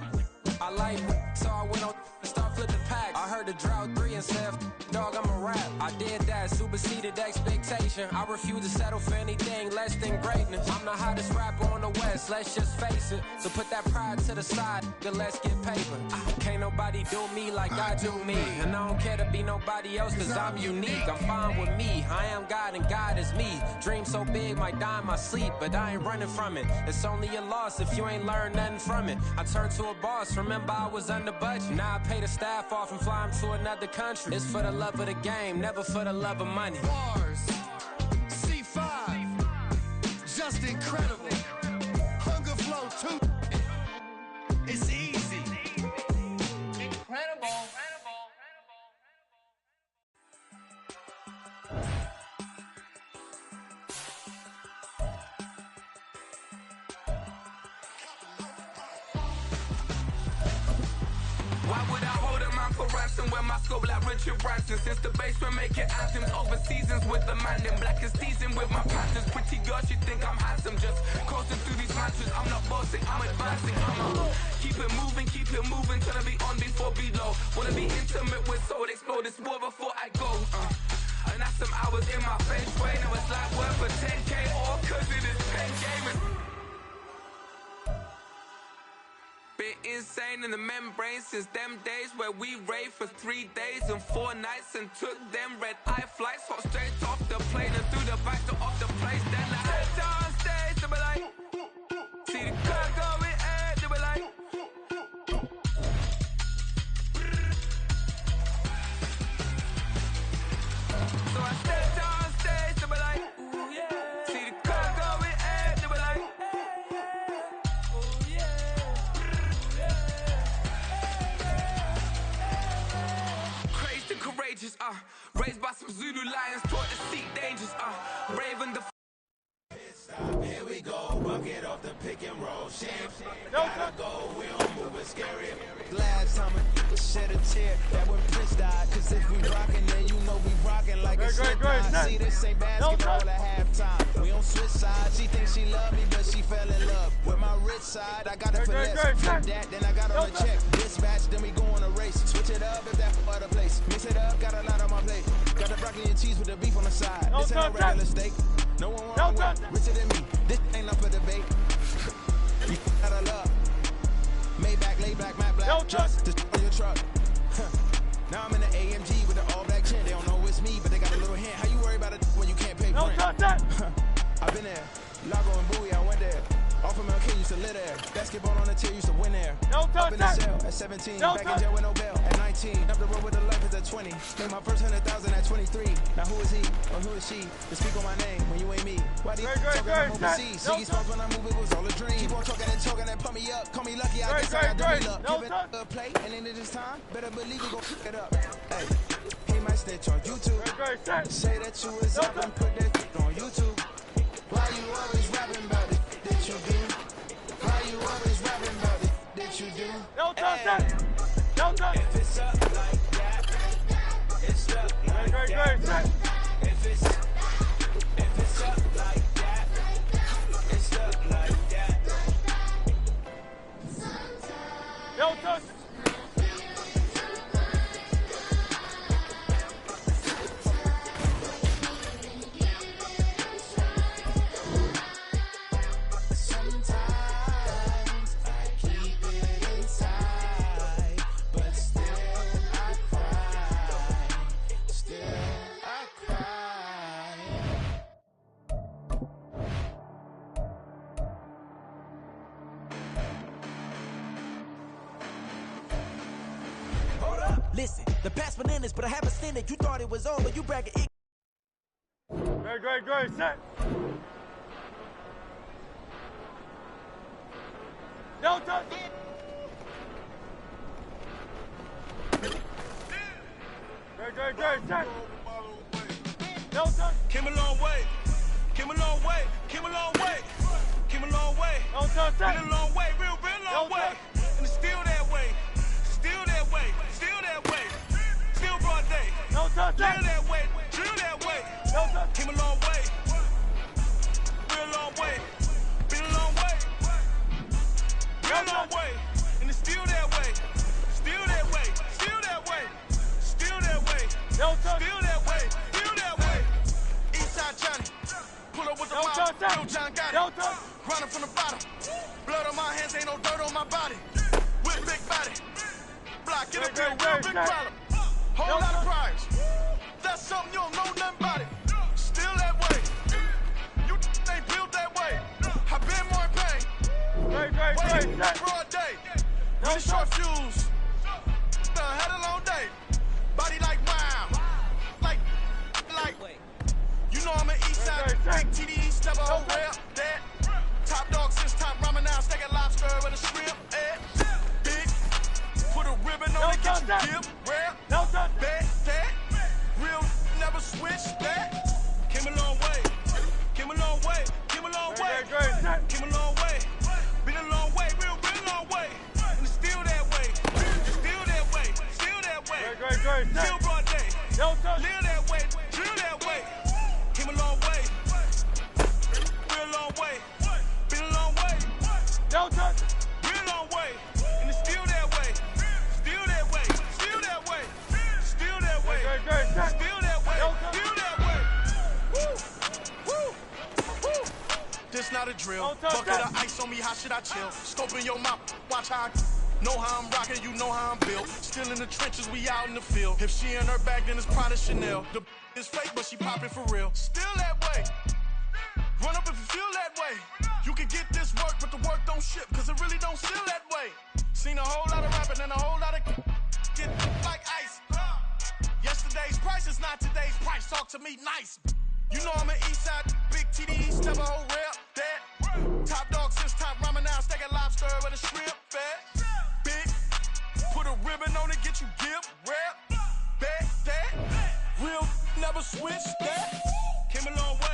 I like so I went on and start flipping packs. I heard the drought 3 and said, dog, I'm a rap. I did that, superseded expectation. I refuse to settle for anything less than greatness. I'm the hottest rapper on the West, let's just face it. So put that pride to the side, then let's get paper. Can't nobody do me like I do me. And I don't care to be nobody else cause I'm unique. I'm fine with me, I am God and God is me. Dream so big might die in my sleep, but I ain't running from it. It's only a loss if you ain't learned nothing from it. I turned to a boss, remember I was under budget. Now I pay the staff off and fly them to another country. It's for the love of the game, never for the love of money. Bars, C5, just incredible. Hunger flow too. It's easy. Incredible. Why would I hold a man for ransom when my scope like Richard Branson? Since the basement making anthems over seasons with the man in black is seasoned with my passions. Pretty girl, she think I'm handsome. Just coasting through these mansions. I'm not bossing, I'm advancing. Keep it moving, trying to be on before below. Wanna be intimate with soul, explode this war before I go. And that's some hours in my feng shui. Now it's like work for 10K all cause it is pen gaming. Been insane in the membrane since them days where we raved for 3 days and 4 nights and took them red eye flights, hot straight off the plane and through the back to off the place. Then I head on stage, they be like, see the crowd going ahead, they be like. So I stepped on stage, they be like, ooh yeah. See the crowd going ahead, they be like, ooh yeah. Crazed and courageous, raised by some Zulu lions, taught to seek dangers, brave and Here we go, bucket off the pick and roll. Gotta go, we don't move it scary. Last time I shed a tear, that when Prince died. Cause if we rockin', then you know we rockin' like a slip. See, this ain't basketball at halftime. We on switch sides. She thinks she love me, but she fell in love with my rich side. I got a finesse, flip that, then I got on a check. Dispatch, then we go on a race. Switch it up if that for other place. Mix it up, got a lot on my plate. Got the broccoli and cheese with the beef on the side. This ain't no regular steak. No one wrong with richer than me. This ain't up for debate. You got a love. Maybach, lay back, matte black. Just destroy your truck. Now I'm in the AMG with the all black chin. They don't know it's me, but they got a little hint. How you worry about it when you can't pay rent? I've been there. Lago and Bowie, I went there. Off of MLK used to live there. Basketball on the tier used to win there. Up in the cell at 17. Back in jail with no bail at 19. Up the road with the life is at 20. Made my first 100,000 at 23. Now who is he or who is she to speak on my name when you ain't me? Why do you talking I'm overseas? Siggy Smalls when I move, it was all a dream. Keep on talking and talking and pump me up. Call me lucky, I guess I got dirty luck. Give it a play and then this time, better believe we gon' pick it up. Hey, he might snitch on YouTube. Say that you was up and put that on YouTube. Why you always rapping about it? Did you do? Why you always rapping about it? Did you do? If it's up like that, it's up like that. If it's up like that, it's up like that. Listen, the past bananas, but I haven't seen it. You thought it was over, you bragging it. Great, set. No touch. Great, set. No touch. Came a long way. Came a long way. Came a long way. Came a long way. No touch. Been a long way. Real long way. And it's still that way. Still that way. Still that way. Still broad day. No touch. Drill that way. Drill that way. No touch. Came a long way. Real long way. Been a long way. Real long way. And it's still that way. Still that way. Still that way. Still that way. No touch. Still that way. Still that way. Eastside Johnny. Pull up with the mob. Real John got it. Running from the bottom. Blood on my hands, ain't no dirt on my body. With big body. Block, get a real big problem. Whole lot of priors. That's something you don't know nothing about it. Still that way. You ain't built that way. I been more in pain. Wait, broad day. With the short fuse. Had a long day. Body like wow. Like. You know I'm an east side. Big TDE, step a whole rail. That. Top dog since top ramen now. Steak and lobster with a shrimp. Big. Put a ribbon on it. Get you give. Rare. Bet. That. Real. Never switch. That. Came a long way. Came a long way. Came a long way. Came a long way. Been a long way. Real long way. And it's still that way. Still that way. Still that way. Still broad day. Live that way. Drill that way. Came a long way. Real long way. Been a long way. Real long way. And it's still that way. Still that way. Still that way. Still that way. Still that way. Still that way. Woo. Woo. Woo. This not a drill. Bucket of ice on me, how should I chill? Scope in your mouth, watch how I know how I'm rocking, you know how I'm built. Still in the trenches, we out in the field. If she in her bag, then it's Prada Chanel. The is fake, but she popping for real. Still that way. don't ship, cause it really don't feel that way. Seen a whole lot of rapping and a whole lot of get like ice. Yesterday's price is not today's price. Talk to me nice. You know I'm an Eastside, big TDE, step a whole rep, that. Top dog since top ramen now, steak and lobster with a shrimp fat. Big, put a ribbon on it, get you gift, rep, bet that. Real never switch that. Came a long way.